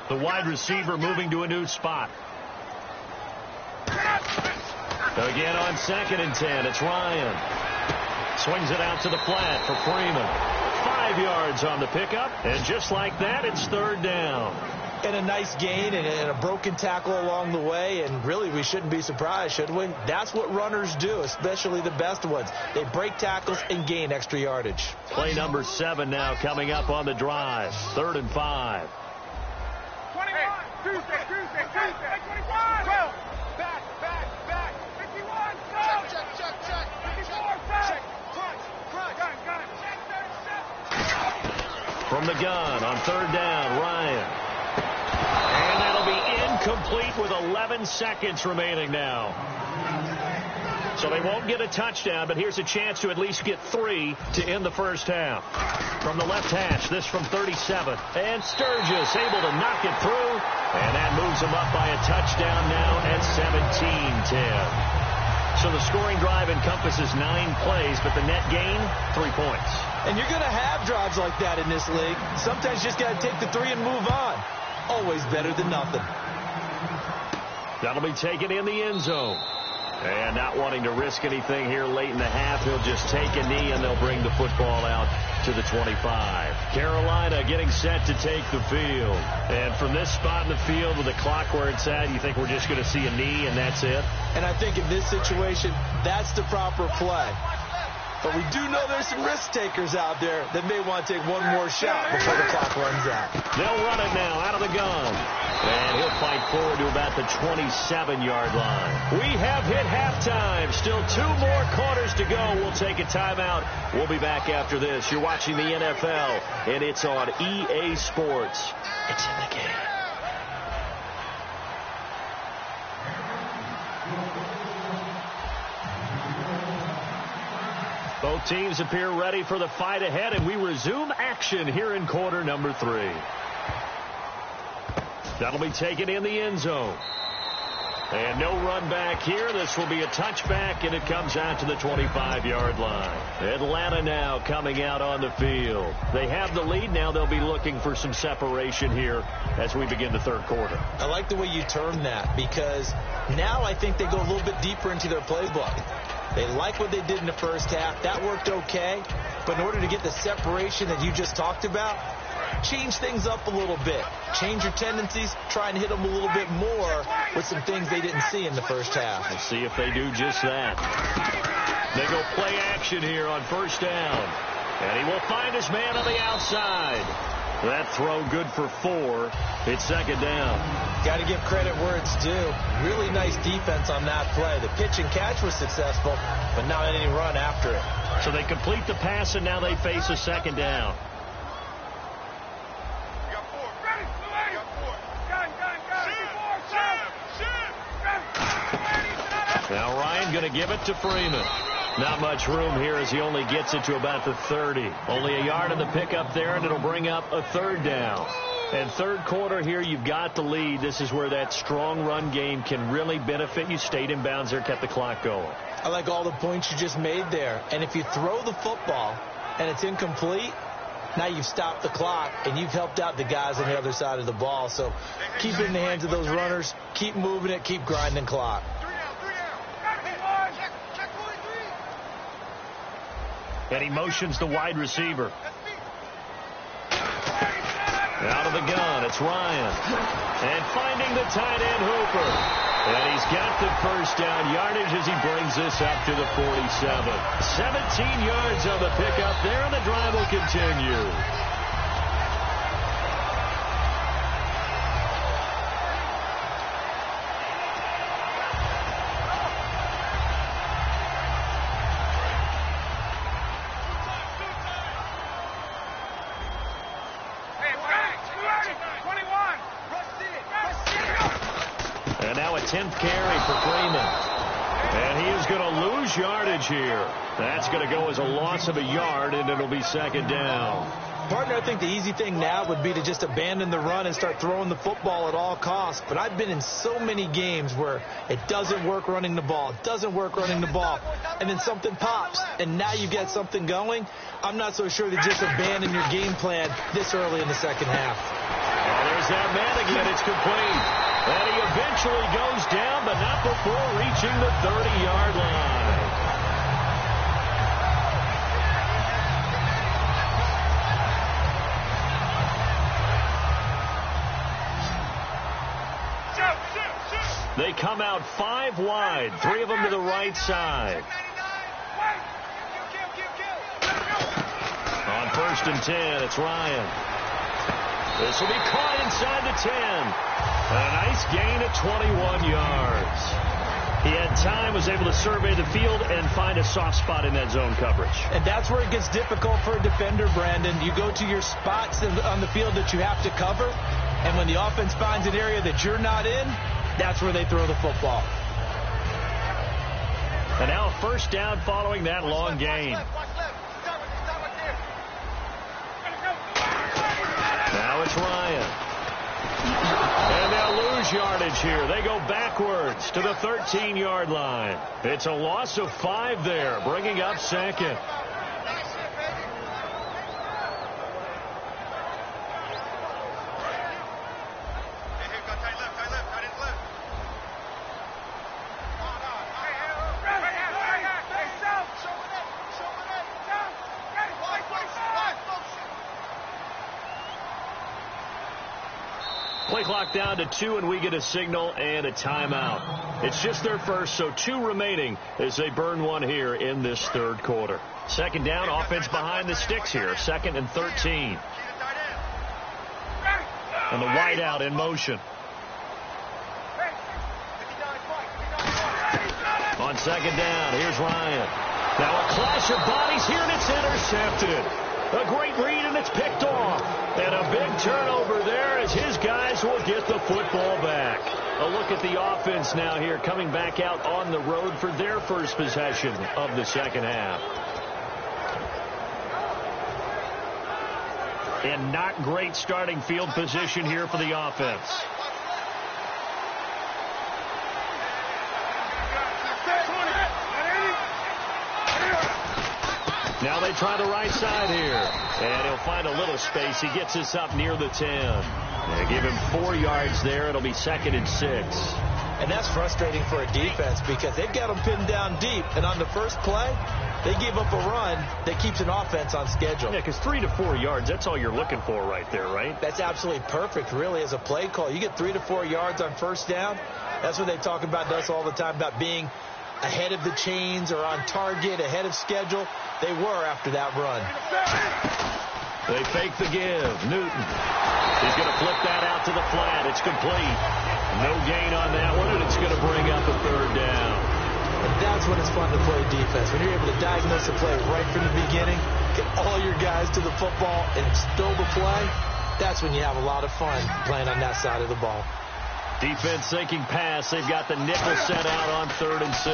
The wide receiver moving to a new spot. Again on 2nd and 10, it's Ryan. Swings it out to the flat for Freeman. 5 yards on the pickup, and just like that, it's 3rd down. And a nice gain and a broken tackle along the way, and really we shouldn't be surprised, should we? That's what runners do, especially the best ones. They break tackles and gain extra yardage. Play number 7 now coming up on the drive. 3rd and 5. 21. Tuesday. 12. Back. From the gun on third down, Ryan. And that'll be incomplete with 11 seconds remaining now. So they won't get a touchdown, but here's a chance to at least get 3 to end the first half. From the left hash, this from 37. And Sturgis able to knock it through. And that moves them up by a touchdown now at 17-10. So the scoring drive encompasses 9 plays, but the net gain, 3 points. And you're going to have drives like that in this league. Sometimes you just got to take the 3 and move on. Always better than nothing. That'll be taken in the end zone. And not wanting to risk anything here late in the half, he'll just take a knee and they'll bring the football out to the 25. Carolina getting set to take the field. And from this spot in the field with the clock where it's at, you think we're just going to see a knee and that's it? And I think in this situation, that's the proper play. But we do know there's some risk takers out there that may want to take one more shot before the clock runs out. They'll run it now out of the gun. And he'll fight forward to about the 27-yard line. We have hit halftime. Still 2 more quarters to go. We'll take a timeout. We'll be back after this. You're watching the NFL, and it's on EA Sports. It's in the game. Both teams appear ready for the fight ahead, and we resume action here in quarter number 3. That'll be taken in the end zone. And no run back here. This will be a touchback, and it comes out to the 25-yard line. Atlanta now coming out on the field. They have the lead. Now they'll be looking for some separation here as we begin the third quarter. I like the way you term that, because now I think they go a little bit deeper into their playbook. They like what they did in the first half. That worked okay. But in order to get the separation that you just talked about, change things up a little bit. Change your tendencies. Try and hit them a little bit more with some things they didn't see in the first half. Let's see if they do just that. They go play action here on first down. And he will find his man on the outside. That throw good for 4. It's second down. Got to give credit where it's due. Really nice defense on that play. The pitch and catch was successful, but not any run after it. So they complete the pass, and now they face a second down. Now Ryan going to give it to Freeman. Not much room here as he only gets it to about the 30. Only a yard in the pickup there, and it'll bring up a third down. And third quarter here, you've got the lead. This is where that strong run game can really benefit you. Stayed in bounds there, kept the clock going. I like all the points you just made there. And if you throw the football and it's incomplete, now you've stopped the clock and you've helped out the guys on the other side of the ball. So keep it in the hands of those runners. Keep moving it. Keep grinding clock. And he motions the wide receiver. Out of the gun, it's Ryan. And finding the tight end, Hooper. And he's got the first down yardage as he brings this up to the 47. 17 yards on the pickup there, and the drive will continue. And now a 10th carry for Freeman. And he is going to lose yardage here. That's going to go as a loss of a yard, and it'll be second down. Partner, I think the easy thing now would be to just abandon the run and start throwing the football at all costs. But I've been in so many games where it doesn't work running the ball. It doesn't work running the ball. And then something pops, and now you get something going. I'm not so sure that just abandon your game plan this early in the second half. Oh, there's that man again. It's complete. And he eventually goes down, but not before reaching the 30-yard line. They come out 5 wide, 3 of them to the right side. On first and 10, it's Ryan. This will be caught inside the 10. And a nice gain of 21 yards. He had time, was able to survey the field and find a soft spot in that zone coverage. And that's where it gets difficult for a defender, Brandon. You go to your spots on the field that you have to cover, and when the offense finds an area that you're not in, that's where they throw the football. And now a first down following that long gain. Now it's Ryan. And they'll lose yardage here. They go backwards to the 13-yard line. It's a loss of 5 there, bringing up second. Play clock down to 2, and we get a signal and a timeout. It's just their first, so 2 remaining as they burn one here in this third quarter. Second down, offense behind the sticks here. 2nd and 13. And the wideout in motion. On second down, here's Ryan. Now a clash of bodies here, and it's intercepted. A great read, and it's picked off. And a big turnover there as his guys will get the football back. A look at the offense now here, coming back out on the road for their first possession of the second half. And not great starting field position here for the offense. Now they try the right side here. And he'll find a little space. He gets us up near the 10. They give him 4 yards there. It'll be 2nd and 6. And that's frustrating for a defense because they've got them pinned down deep. And on the first play, they give up a run that keeps an offense on schedule. Yeah, because 3 to 4 yards, that's all you're looking for right there, right? That's absolutely perfect, really, as a play call. You get 3 to 4 yards on first down. That's what they talk about to us all the time, about being ahead of the chains or on target, ahead of schedule. They were after that run. They fake the give. Newton. He's going to flip that out to the flat. It's complete. No gain on that one, and it's going to bring up a third down. And that's when it's fun to play defense. When you're able to diagnose a play right from the beginning, get all your guys to the football, and still the play, that's when you have a lot of fun playing on that side of the ball. Defense thinking pass. They've got the nickel set out on 3rd and 6.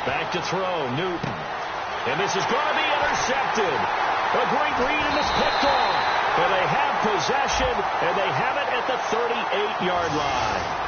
Back to throw. Newton. And this is going to be intercepted. A great read, and it's picked off. And they have possession, and they have it at the 38-yard line.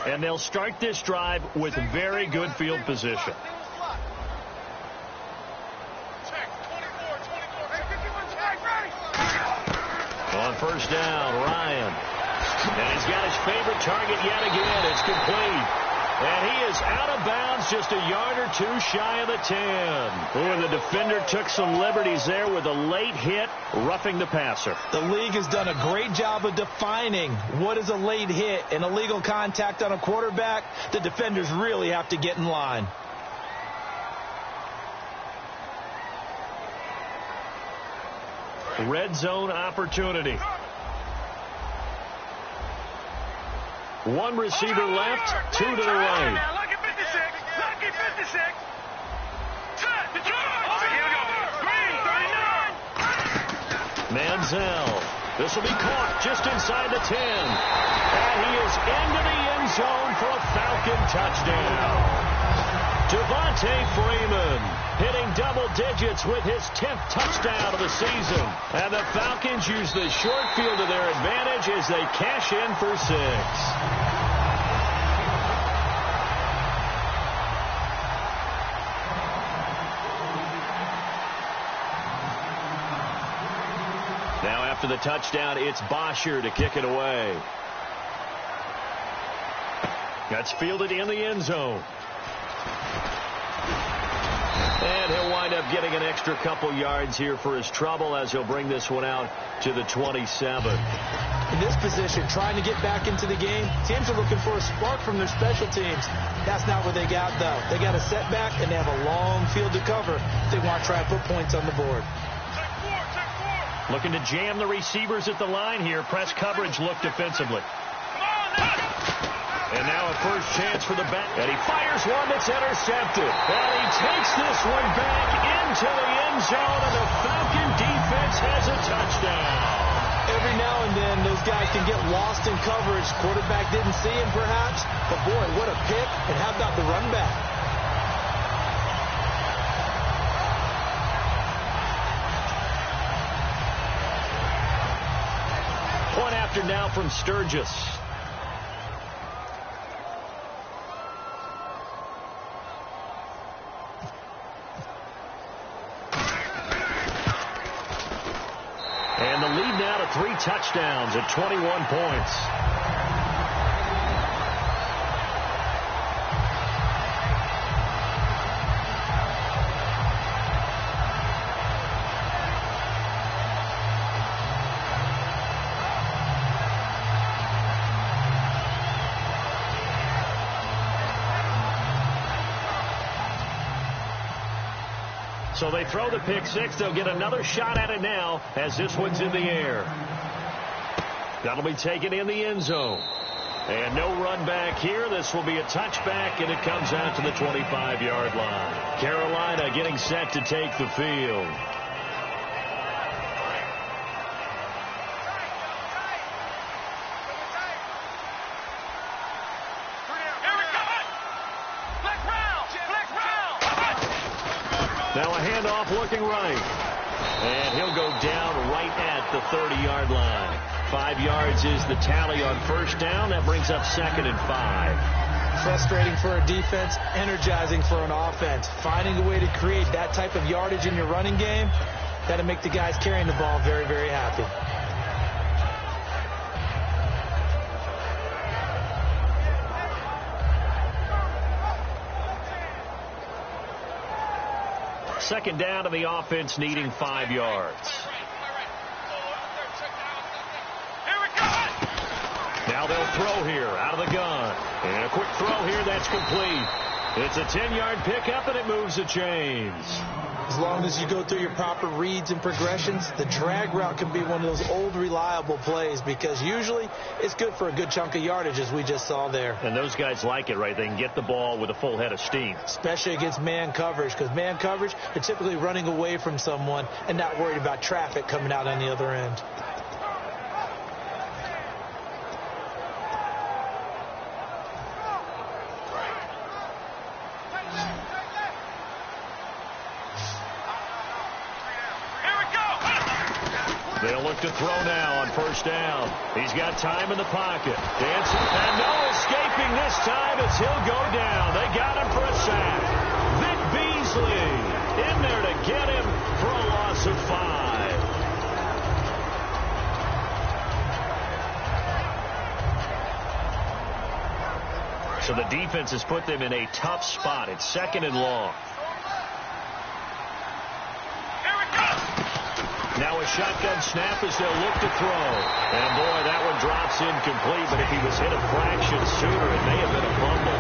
And they'll start this drive with very good field position. On first down, Ryan. And he's got his favorite target yet again. It's complete. And he is out of bounds, just a yard or 2 shy of the 10. Oh, and the defender took some liberties there with a late hit, roughing the passer. The league has done a great job of defining what is a late hit and illegal contact on a quarterback. The defenders really have to get in line. Red zone opportunity. One receiver left, 2 to the right. Lucky 56. Lucky 56. Manziel. This will be caught just inside the 10. And he is into the end zone for a Falcon touchdown. Devontae Freeman hitting double digits with his 10th touchdown of the season. And the Falcons use the short field to their advantage as they cash in for 6. Now after the touchdown, it's Bosher to kick it away. That's fielded in the end zone. And he'll wind up getting an extra couple yards here for his trouble as he'll bring this one out to the 27. In this position, trying to get back into the game, teams are looking for a spark from their special teams. That's not what they got, though. They got a setback, and they have a long field to cover if they want to try and put points on the board. Looking to jam the receivers at the line here. Press coverage look defensively. And now a first chance for the back. And he fires one that's intercepted. And he takes this one back into the end zone, and the Falcon defense has a touchdown. Every now and then, those guys can get lost in coverage. Quarterback didn't see him, perhaps. But, boy, what a pick. And how about the run back? Point after now from Sturgis. And the lead now to 3 touchdowns at 21 points. So they throw the pick six. They'll get another shot at it now as this one's in the air. That'll be taken in the end zone. And no run back here. This will be a touchback, and it comes out to the 25-yard line. Carolina getting set to take the field. Now a handoff looking right. And he'll go down right at the 30-yard line. 5 yards is the tally on first down. That brings up 2nd and 5. Frustrating for a defense, energizing for an offense. Finding a way to create that type of yardage in your running game, that'll make the guys carrying the ball very, very happy. Second down to the offense, needing 5 yards. Now they'll throw here out of the gun. And a quick throw here that's complete. It's a 10-yard pickup, and it moves the chains. As long as you go through your proper reads and progressions, the drag route can be one of those old reliable plays because usually it's good for a good chunk of yardage, as we just saw there. And those guys like it, right? They can get the ball with a full head of steam. Especially against man coverage, because man coverage, they're typically running away from someone and not worried about traffic coming out on the other end. They'll look to throw now on first down. He's got time in the pocket. Dancing, and no escaping this time as he'll go down. They got him for a sack. Vic Beasley in there to get him for a loss of 5. So the defense has put them in a tough spot. It's 2nd and long. Now a shotgun snap as they'll look to throw. And, boy, that one drops incomplete. But if he was hit a fraction sooner, it may have been a fumble.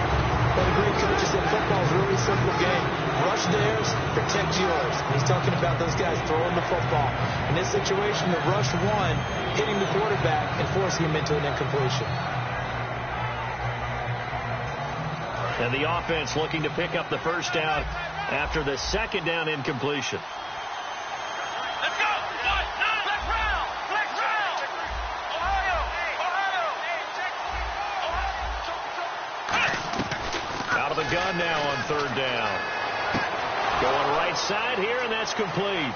What a great coach said, football is a really simple game. Rush theirs, protect yours. He's talking about those guys throwing the football. In this situation, the rush one, hitting the quarterback and forcing him into an incompletion. And the offense looking to pick up the first down after the 2nd down incompletion. The gun now on 3rd down. Going right side here, and that's complete.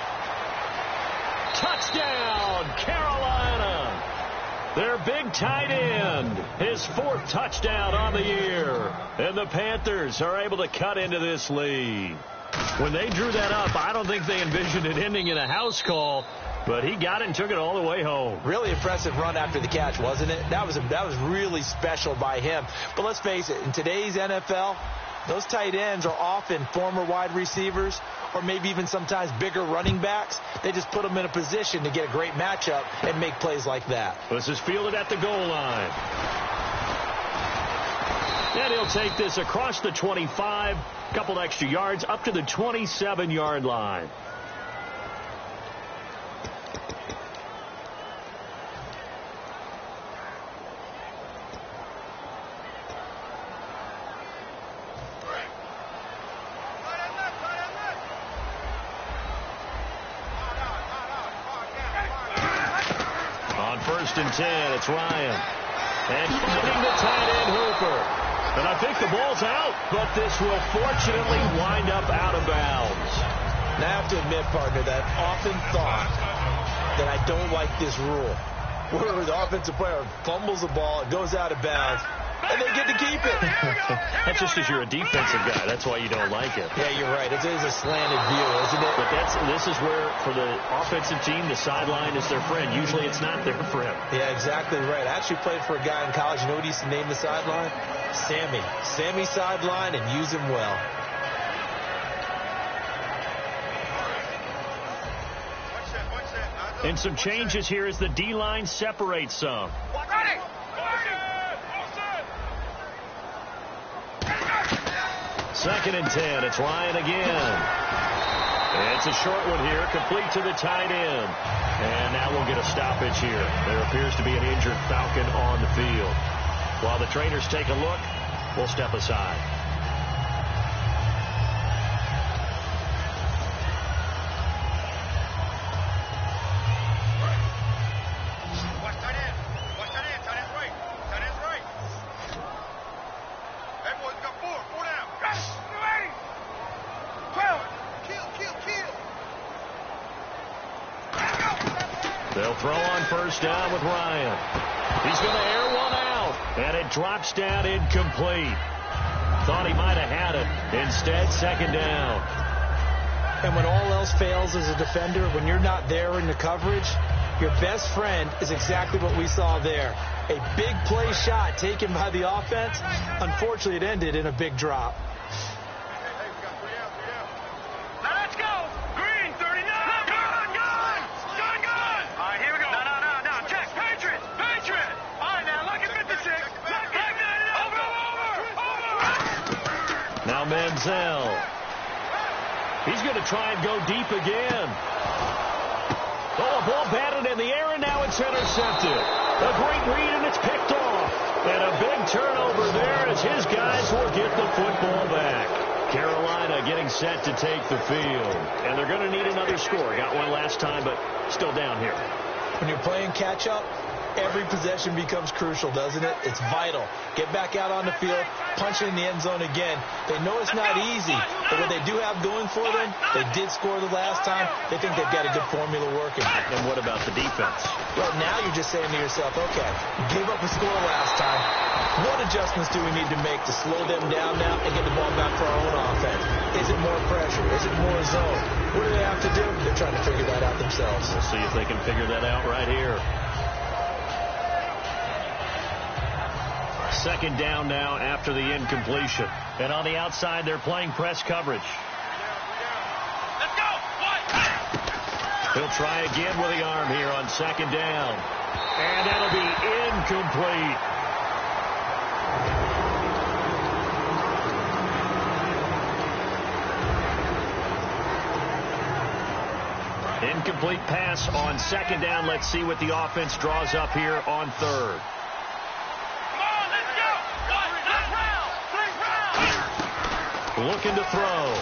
Touchdown, Carolina. Their big tight end. His 4th touchdown on the year. And the Panthers are able to cut into this lead. When they drew that up, I don't think they envisioned it ending in a house call. But he got it and took it all the way home. Really impressive run after the catch, wasn't it? That was really special by him. But let's face it, in today's NFL, those tight ends are often former wide receivers or maybe even sometimes bigger running backs. They just put them in a position to get a great matchup and make plays like that. This is fielded at the goal line. And he'll take this across the 25, couple extra yards up to the 27-yard line. On 1st and 10, it's Ryan. And finding the tight end Hooper. And I think the ball's out, but this will fortunately wind up out of bounds. And I have to admit, partner, that I've often thought that I don't like this rule. Where the offensive player fumbles the ball, it goes out of bounds, and they get to keep it. That's just because you're a defensive guy. That's why you don't like it. Yeah, you're right. It is a slanted view, isn't it? But this is where, for the offensive team, the sideline is their friend. Usually it's not their friend. Yeah, exactly right. I actually played for a guy in college. You know what he used to name the sideline? Sammy. Sammy sideline, and use him well. And some changes here as the D-line separates some. Second and 10. It's Ryan again. It's a short one here, complete to the tight end. And now we'll get a stoppage here. There appears to be an injured Falcon on the field. While the trainers take a look, we'll step aside. They'll throw on 1st down with Ryan. He's going to air one out, and it drops down incomplete. Thought he might have had it. Instead, 2nd down. And when all else fails as a defender, when you're not there in the coverage, your best friend is exactly what we saw there. A big play shot taken by the offense. Unfortunately, it ended in a big drop. Now Manziel. He's going to try and go deep again. Oh, a ball batted in the air, and now it's intercepted. A great read, and it's picked off. And a big turnover there as his guys will get the football back. Carolina getting set to take the field. And they're going to need another score. Got one last time, but still down here. When you're playing catch-up, every possession becomes crucial, doesn't it? It's vital. Get back out on the field, punch it in the end zone again. They know it's not easy, but what they do have going for them, they did score the last time. They think they've got a good formula working. And what about the defense? Well, now you're just saying to yourself, okay, gave up a score last time. What adjustments do we need to make to slow them down now and get the ball back for our own offense? Is it more pressure? Is it more zone? What do they have to do? They're trying to figure that out themselves. We'll see if they can figure that out right here. 2nd down now after the incompletion. And on the outside, they're playing press coverage. Let's go. He'll try again with the arm here on 2nd down. And that'll be incomplete. Incomplete pass on 2nd down. Let's see what the offense draws up here on 3rd. Looking to throw.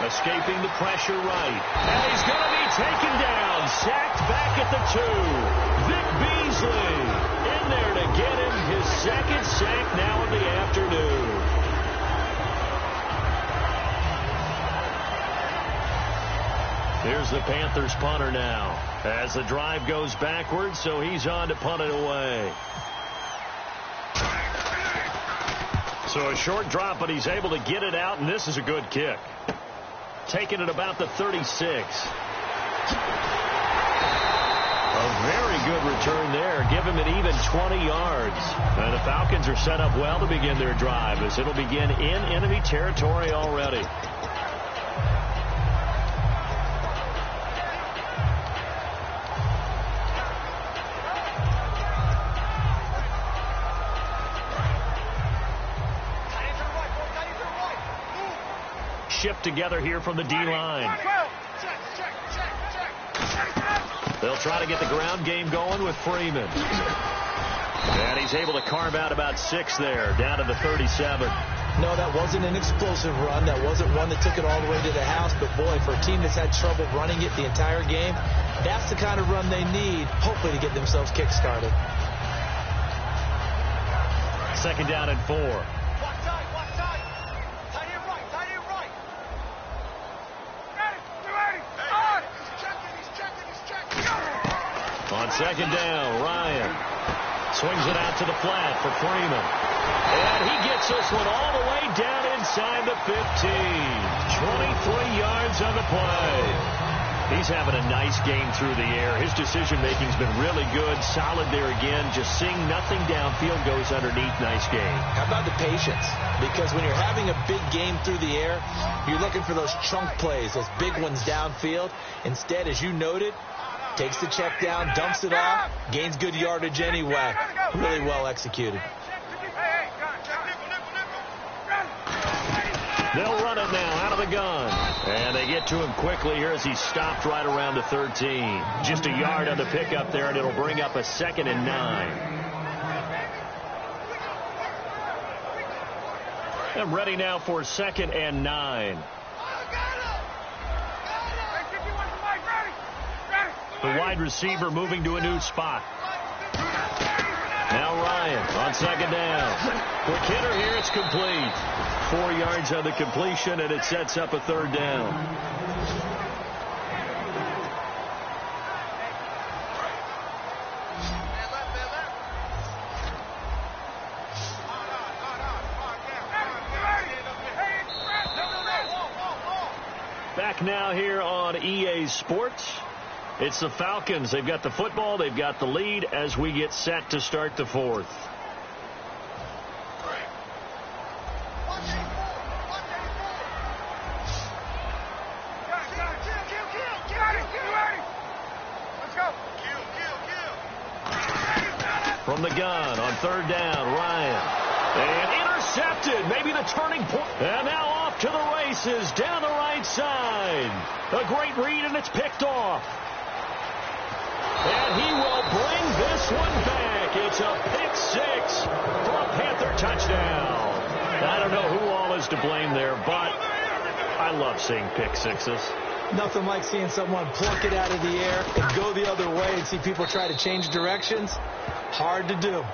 Escaping the pressure right. And he's going to be taken down. Sacked back at the 2. Vic Beasley in there to get him his 2nd sack now in the afternoon. Here's the Panthers punter now. As the drive goes backwards, so he's on to punt it away. So a short drop, but he's able to get it out, and this is a good kick. Taking it about the 36. A very good return there. Give him an even 20 yards. And the Falcons are set up well to begin their drive as it'll begin in enemy territory already. Shift together here from the D-line. They'll try to get the ground game going with Freeman. And he's able to carve out about 6 there, down to the 37. No, that wasn't an explosive run. That wasn't one that took it all the way to the house. But, boy, for a team that's had trouble running it the entire game, that's the kind of run they need, hopefully, to get themselves kick-started. 2nd down and 4. On 2nd down, Ryan swings it out to the flat for Freeman. And he gets this one all the way down inside the 15. 23 yards on the play. He's having a nice game through the air. His decision-making's been really good. Solid there again. Just seeing nothing downfield goes underneath. Nice game. How about the patience? Because when you're having a big game through the air, you're looking for those chunk plays, those big ones downfield. Instead, as you noted, takes the check down, dumps it off, gains good yardage anyway. Really well executed. They'll run it now out of the gun. And they get to him quickly here as he's stopped right around the 13. Just a yard on the pickup there, and it'll bring up a 2nd and 9. And ready now for 2nd and 9. The wide receiver moving to a new spot. Now Ryan on 2nd down. Quick hitter here, it's complete. 4 yards on the completion, and it sets up a 3rd down. Back now here on EA Sports. It's the Falcons. They've got the football. They've got the lead as we get set to start the 4th. From the gun on 3rd down, Ryan. And intercepted. Maybe the turning point. And now off to the races down the right side. A great read, and it's picked off. And he will bring this one back. It's a pick 6 for a Panther touchdown. I don't know who all is to blame there, but I love seeing pick 6s. Nothing like seeing someone pluck it out of the air and go the other way and see people try to change directions. Hard to do.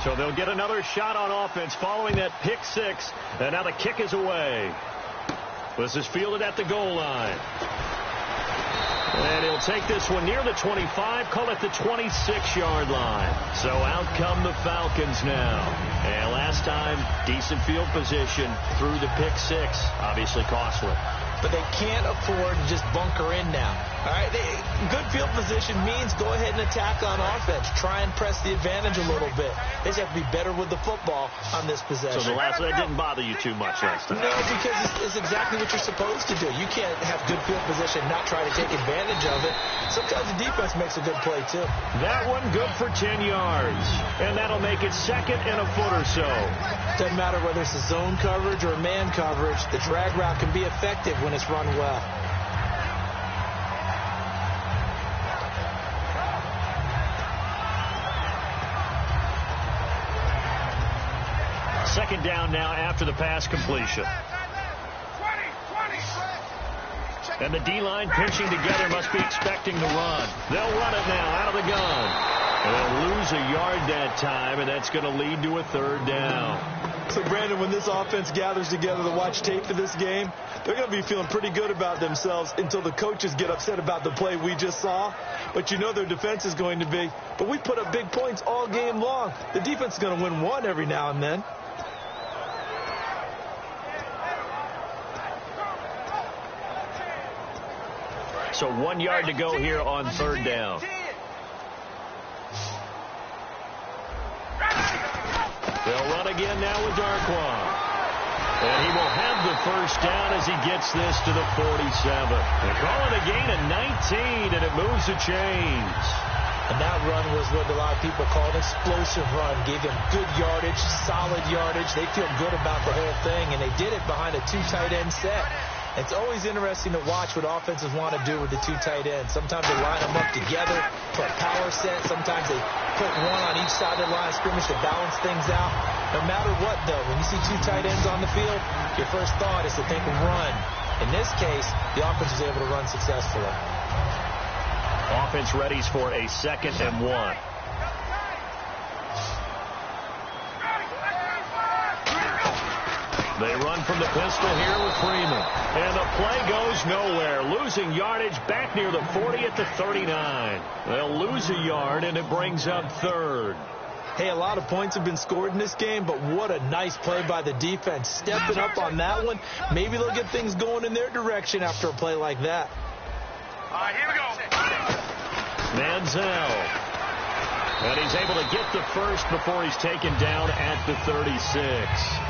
So they'll get another shot on offense following that pick 6. And now the kick is away. This is fielded at the goal line. And he'll take this one near the 25, call it the 26-yard line. So out come the Falcons now. And last time, decent field position through the pick 6. Obviously costly. But they can't afford to just bunker in now. All right, good field position means go ahead and attack on offense. Try and press the advantage a little bit. They just have to be better with the football on this possession. So that didn't bother you too much last time? No, because it's exactly what you're supposed to do. You can't have good field position and not try to take advantage of it. Sometimes the defense makes a good play, too. That one good for 10 yards. And that'll make it 2nd and a foot or so. Doesn't matter whether it's a zone coverage or man coverage. The drag route can be effective when it's run well. Second down now after the pass completion. And the D-line pinching together must be expecting the run. They'll run it now out of the gun. And they'll lose a yard that time, and that's going to lead to a third down. So, Brandon, when this offense gathers together to watch tape for this game, they're going to be feeling pretty good about themselves until the coaches get upset about the play we just saw. But you know their defense is going to be. But we put up big points all game long. The defense is going to win one every now and then. So 1 yard to go here on third down. They'll run again now with Darquan. And he will have the first down as he gets this to the 47. They call it a gain of 19, and it moves the chains. And that run was what a lot of people call an explosive run. Gave them good yardage, solid yardage. They feel good about the whole thing, and they did it behind a 2 tight end set. It's always interesting to watch what offenses want to do with the 2 tight ends. Sometimes they line them up together for a power set. Sometimes they put one on each side of the line of scrimmage to balance things out. No matter what, though, when you see 2 tight ends on the field, your first thought is to think of run. In this case, the offense was able to run successfully. Offense readies for a 2nd and 1. They run from the pistol here with Freeman. And the play goes nowhere. Losing yardage back near the 40 at the 39. They'll lose a yard, and it brings up third. Hey, a lot of points have been scored in this game, but what a nice play by the defense. Stepping up on that one. Maybe they'll get things going in their direction after a play like that. All right, here we go. Manziel. And he's able to get the first before he's taken down at the 36.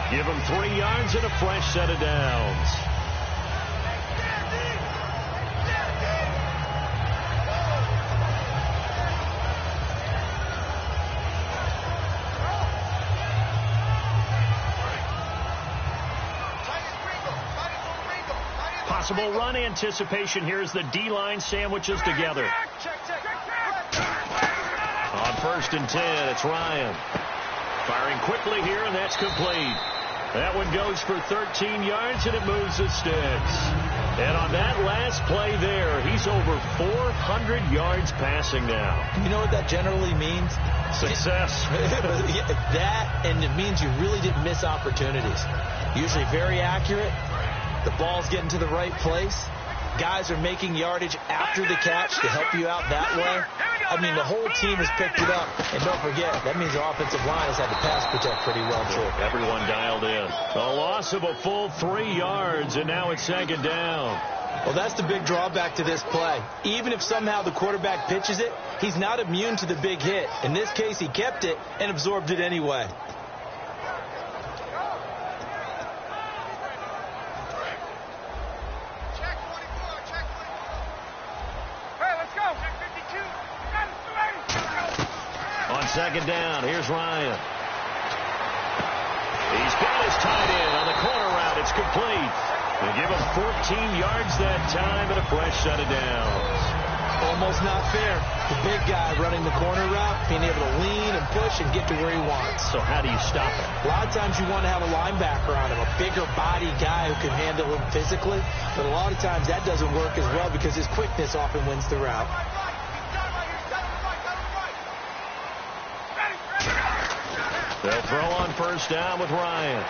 Give him 3 yards and a fresh set of downs. Possible run anticipation here as the D-line sandwiches together. On 1st and 10, it's Ryan. Firing quickly here, and that's complete. That one goes for 13 yards, and it moves the sticks. And on that last play there, he's over 400 yards passing now. You know what that generally means? Success. That, and it means you really didn't miss opportunities. Usually very accurate. The ball's getting to the right place. Guys are making yardage after the catch to help you out that way. I mean, the whole team has picked it up. And don't forget, that means the offensive line has had to pass protect pretty well, too. Everyone dialed in. A loss of a full 3 yards, and now it's 2nd down. Well, that's the big drawback to this play. Even if somehow the quarterback pitches it, he's not immune to the big hit. In this case, he kept it and absorbed it anyway. On 2nd down, here's Ryan. He's got his tight end on the corner route. It's complete. They give him 14 yards that time and a fresh set of downs. Almost not fair. The big guy running the corner route, being able to lean and push and get to where he wants. So how do you stop it? A lot of times you want to have a linebacker on him, a bigger body guy who can handle him physically. But a lot of times that doesn't work as well because his quickness often wins the route. They'll throw on 1st down with Ryan.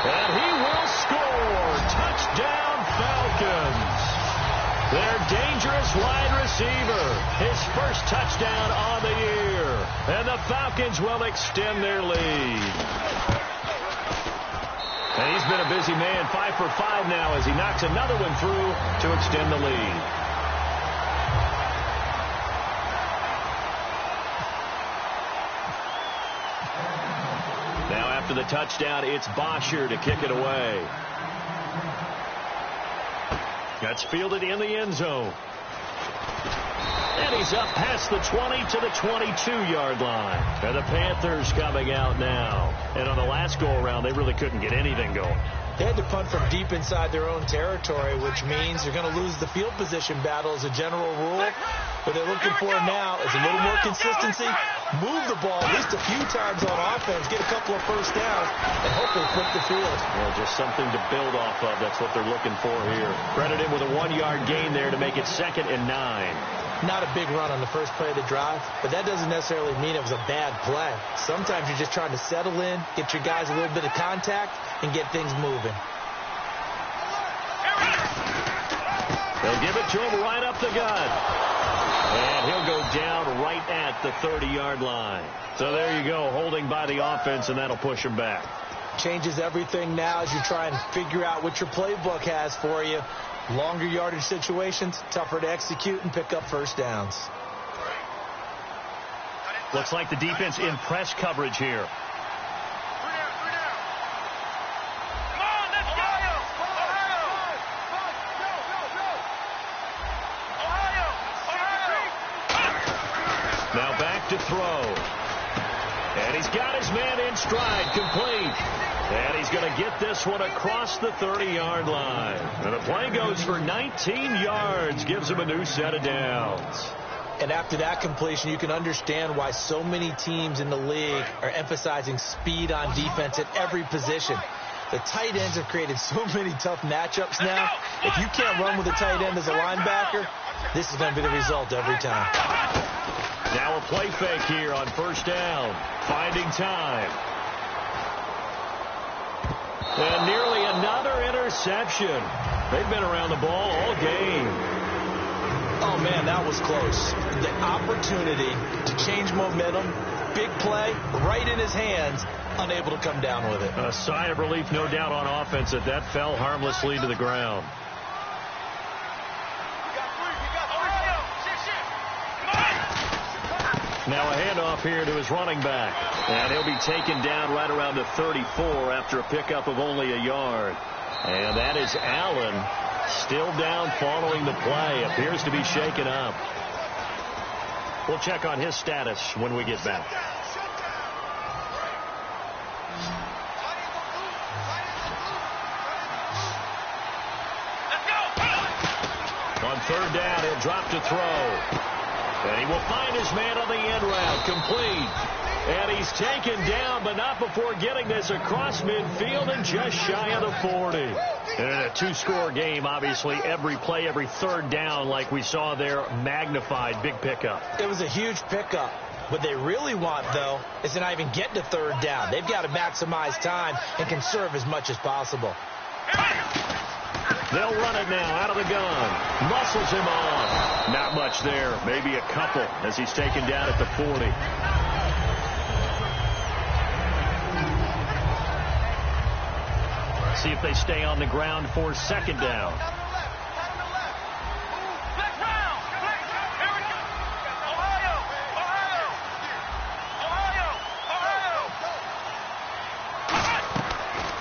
And he will score. Touchdown, Falcons. Their dangerous wide receiver. His first touchdown on the year. And the Falcons will extend their lead. And he's been a busy man, 5 for 5 now as he knocks another one through to extend the lead. Now after the touchdown, it's Bosher to kick it away. That's fielded in the end zone. And he's up past the 20 to the 22-yard line. And the Panthers coming out now. And on the last go-around, they really couldn't get anything going. They had to punt from deep inside their own territory, which means they're going to lose the field position battle as a general rule. What they're looking for now is a little more consistency, move the ball at least a few times on offense, get a couple of first downs, and hopefully flip the field. Well, just something to build off of. That's what they're looking for here. Credit him with a 1-yard gain there to make it 2nd and 9. Not a big run on the first play of the drive, but that doesn't necessarily mean it was a bad play. Sometimes you're just trying to settle in, get your guys a little bit of contact, and get things moving. They'll give it to him right up the gut. And he'll go down right at the 30-yard line. So there you go, holding by the offense, and that'll push him back. Changes everything now as you try and figure out what your playbook has for you. Longer yardage situations, tougher to execute and pick up first downs. Looks like the defense in press coverage here. Now back to throw. And he's got his man in stride, complete. And he's going to get this one across the 30-yard line. And the play goes for 19 yards, gives him a new set of downs. And after that completion, you can understand why so many teams in the league are emphasizing speed on defense at every position. The tight ends have created so many tough matchups now. If you can't run with a tight end as a linebacker, this is going to be the result every time. Now a play fake here on first down. Finding time. And nearly another interception. They've been around the ball all game. Oh, man, that was close. The opportunity to change momentum, big play, right in his hands, unable to come down with it. A sigh of relief, no doubt, on offense that fell harmlessly to the ground. Now a handoff here to his running back. And he'll be taken down right around the 34 after a pickup of only a yard. And that is Allen, still down following the play. Appears to be shaken up. We'll check on his status when we get back. On third down, he'll drop to throw. And he will find his man on the end route, complete. And he's taken down, but not before getting this across midfield and just shy of the 40. And in a two-score game, obviously, every play, every third down, like we saw there, magnified, big pickup. It was a huge pickup. What they really want, though, is to not even get to third down. They've got to maximize time and conserve as much as possible. They'll run it now out of the gun. Muscles him on. Not much there. Maybe a couple as he's taken down at the 40. See if they stay on the ground for second down.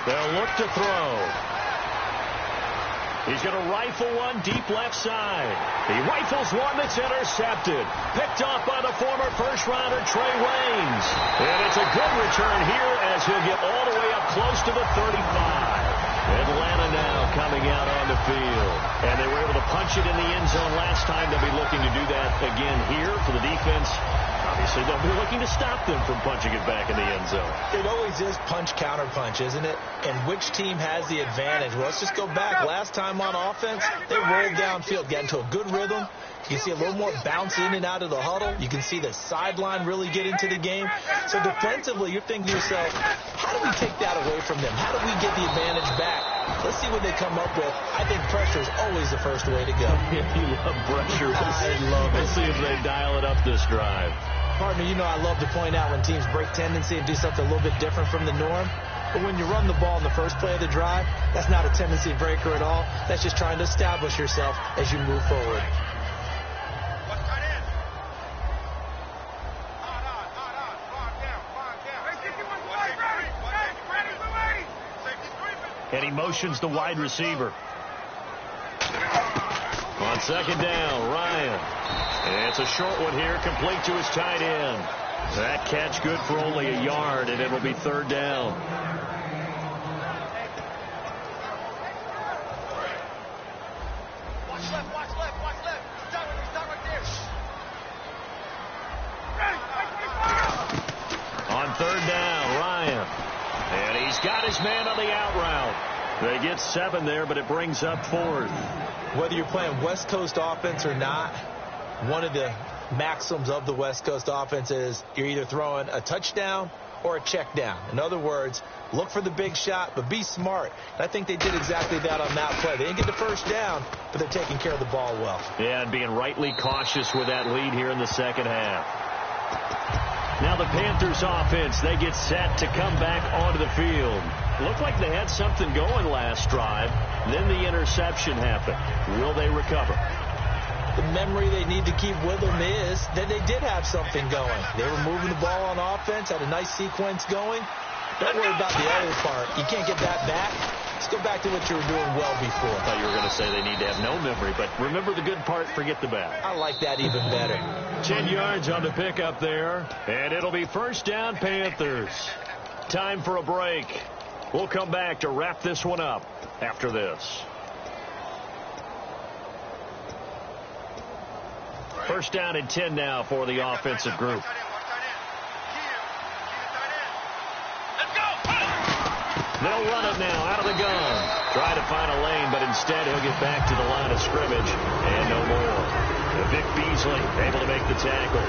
They'll look to throw. He's going to rifle one deep left side. He rifles one that's intercepted. Picked off by the former first-rounder Trey Waynes. And it's a good return here as he'll get all the way up close to the 35. Atlanta now coming out on the field. And they were able to punch it in the end zone last time. They'll be looking to do that again here for the defense. Obviously, they'll be looking to stop them from punching it back in the end zone. It always is punch-counter-punch, isn't it? And which team has the advantage? Well, let's just go back. Last time on offense, they rolled downfield, got into a good rhythm. You can see a little more bounce in and out of the huddle. You can see the sideline really get into the game. So defensively, you're thinking to yourself, how do we take that away from them? How do we get the advantage back? Let's see what they come up with. I think pressure is always the first way to go. You love pressure. I love it. Let's see if they dial it up this drive. Partner, you know I love to point out when teams break tendency and do something a little bit different from the norm. But when you run the ball in the first play of the drive, that's not a tendency breaker at all. That's just trying to establish yourself as you move forward. And he motions the wide receiver. On second down, Ryan. And it's a short one here, complete to his tight end. That catch good for only a yard, and it'll be third down. Watch left, watch left, watch left. Stop right there. On third down, Ryan. And he's got his man on the out route. They get 7 there, but it brings up 4th. Whether you're playing West Coast offense or not, one of the maxims of the West Coast offense is you're either throwing a touchdown or a check down. In other words, look for the big shot, but be smart. And I think they did exactly that on that play. They didn't get the first down, but they're taking care of the ball well. Yeah, and being rightly cautious with that lead here in the second half. Now the Panthers offense, they get set to come back onto the field. Looked like they had something going last drive. Then the interception happened. Will they recover? The memory they need to keep with them is that they did have something going. They were moving the ball on offense, had a nice sequence going. Don't worry about the other part. You can't get that back. Let's go back to what you were doing well before. I thought you were going to say they need to have no memory, but remember the good part, forget the bad. I like that even better. 10 yards on the pickup there, and it'll be first down Panthers. Time for a break. We'll come back to wrap this one up after this. First down and 10 now for the offensive group. They'll run it now out of the gun. Try to find a lane, but instead he'll get back to the line of scrimmage and no more. Vic Beasley able to make the tackle.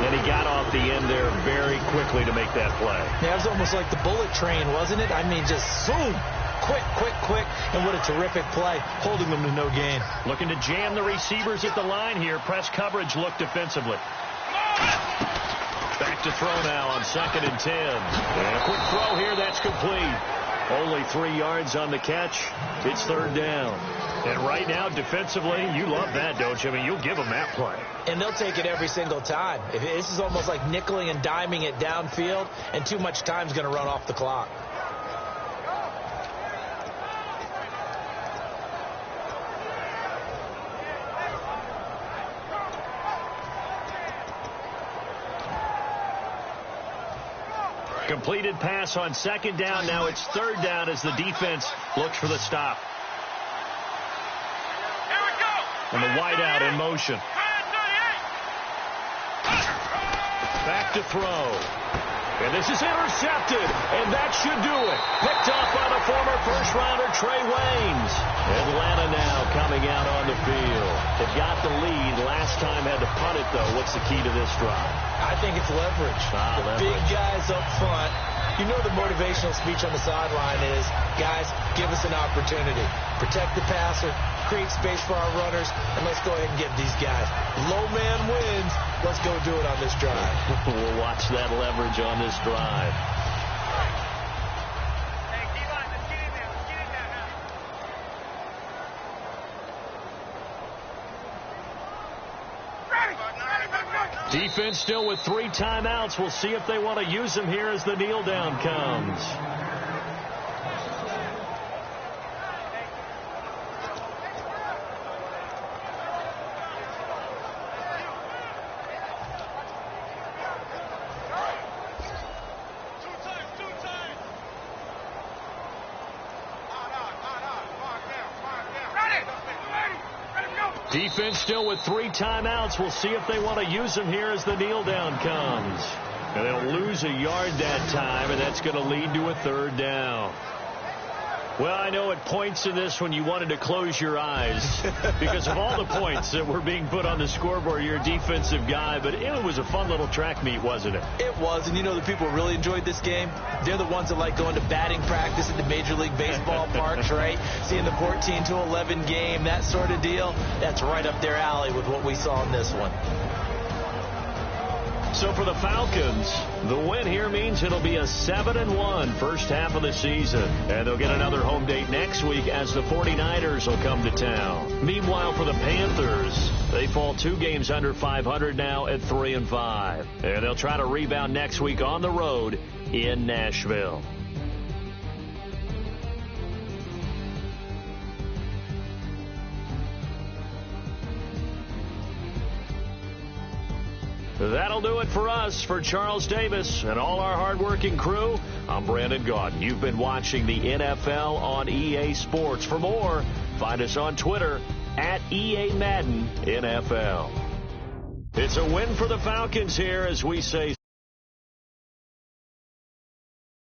And he got off the end there very quickly to make that play. Yeah, it was almost like the bullet train, wasn't it? I mean, just zoom. Quick, quick, quick. And what a terrific play, holding them to no gain. Looking to jam the receivers at the line here. Press coverage look defensively. Back to throw now on 2nd and 10. And a quick throw here. That's complete. Only 3 yards on the catch. It's third down. And right now, defensively, you love that, don't you? I mean, you'll give them that play. And they'll take it every single time. This is almost like nickeling and diming it downfield, and too much time's going to run off the clock. Completed pass on 2nd down. Now it's 3rd down as the defense looks for the stop. Here we go. And the wideout in motion. Back to throw. And this is intercepted. And that should do it. Picked off by the former first-rounder Trey Waynes. Atlanta now coming out on the field. They've got the lead. Last time had to punt it, though. What's the key to this drive? I think it's leverage. The big guys up front. You know the motivational speech on the sideline is, guys, give us an opportunity. Protect the passer, create space for our runners, and let's go ahead and get these guys. Low man wins. Let's go do it on this drive. We'll watch that leverage on this drive. Defense still with 3 timeouts. We'll see if they want to use them here as the kneel down comes. Defense still with 3 timeouts. We'll see if they want to use them here as the kneel down comes. And they'll lose a yard that time, and that's going to lead to a 3rd down. Well, I know at points in this when you wanted to close your eyes because of all the points that were being put on the scoreboard. You're a defensive guy, but it was a fun little track meet, wasn't it? It was, and you know the people who really enjoyed this game? They're the ones that like going to batting practice at the Major League Baseball parks, right? Seeing the 14-11 game, that sort of deal. That's right up their alley with what we saw in this one. So for the Falcons, the win here means it'll be a 7-1 first half of the season. And they'll get another home date next week as the 49ers will come to town. Meanwhile, for the Panthers, they fall 2 games under 500 now at 3-5. And they'll try to rebound next week on the road in Nashville. That'll do it for us. For Charles Davis and all our hardworking crew, I'm Brandon Gaudin. You've been watching the NFL on EA Sports. For more, find us on Twitter at EA Madden NFL. It's a win for the Falcons here as we say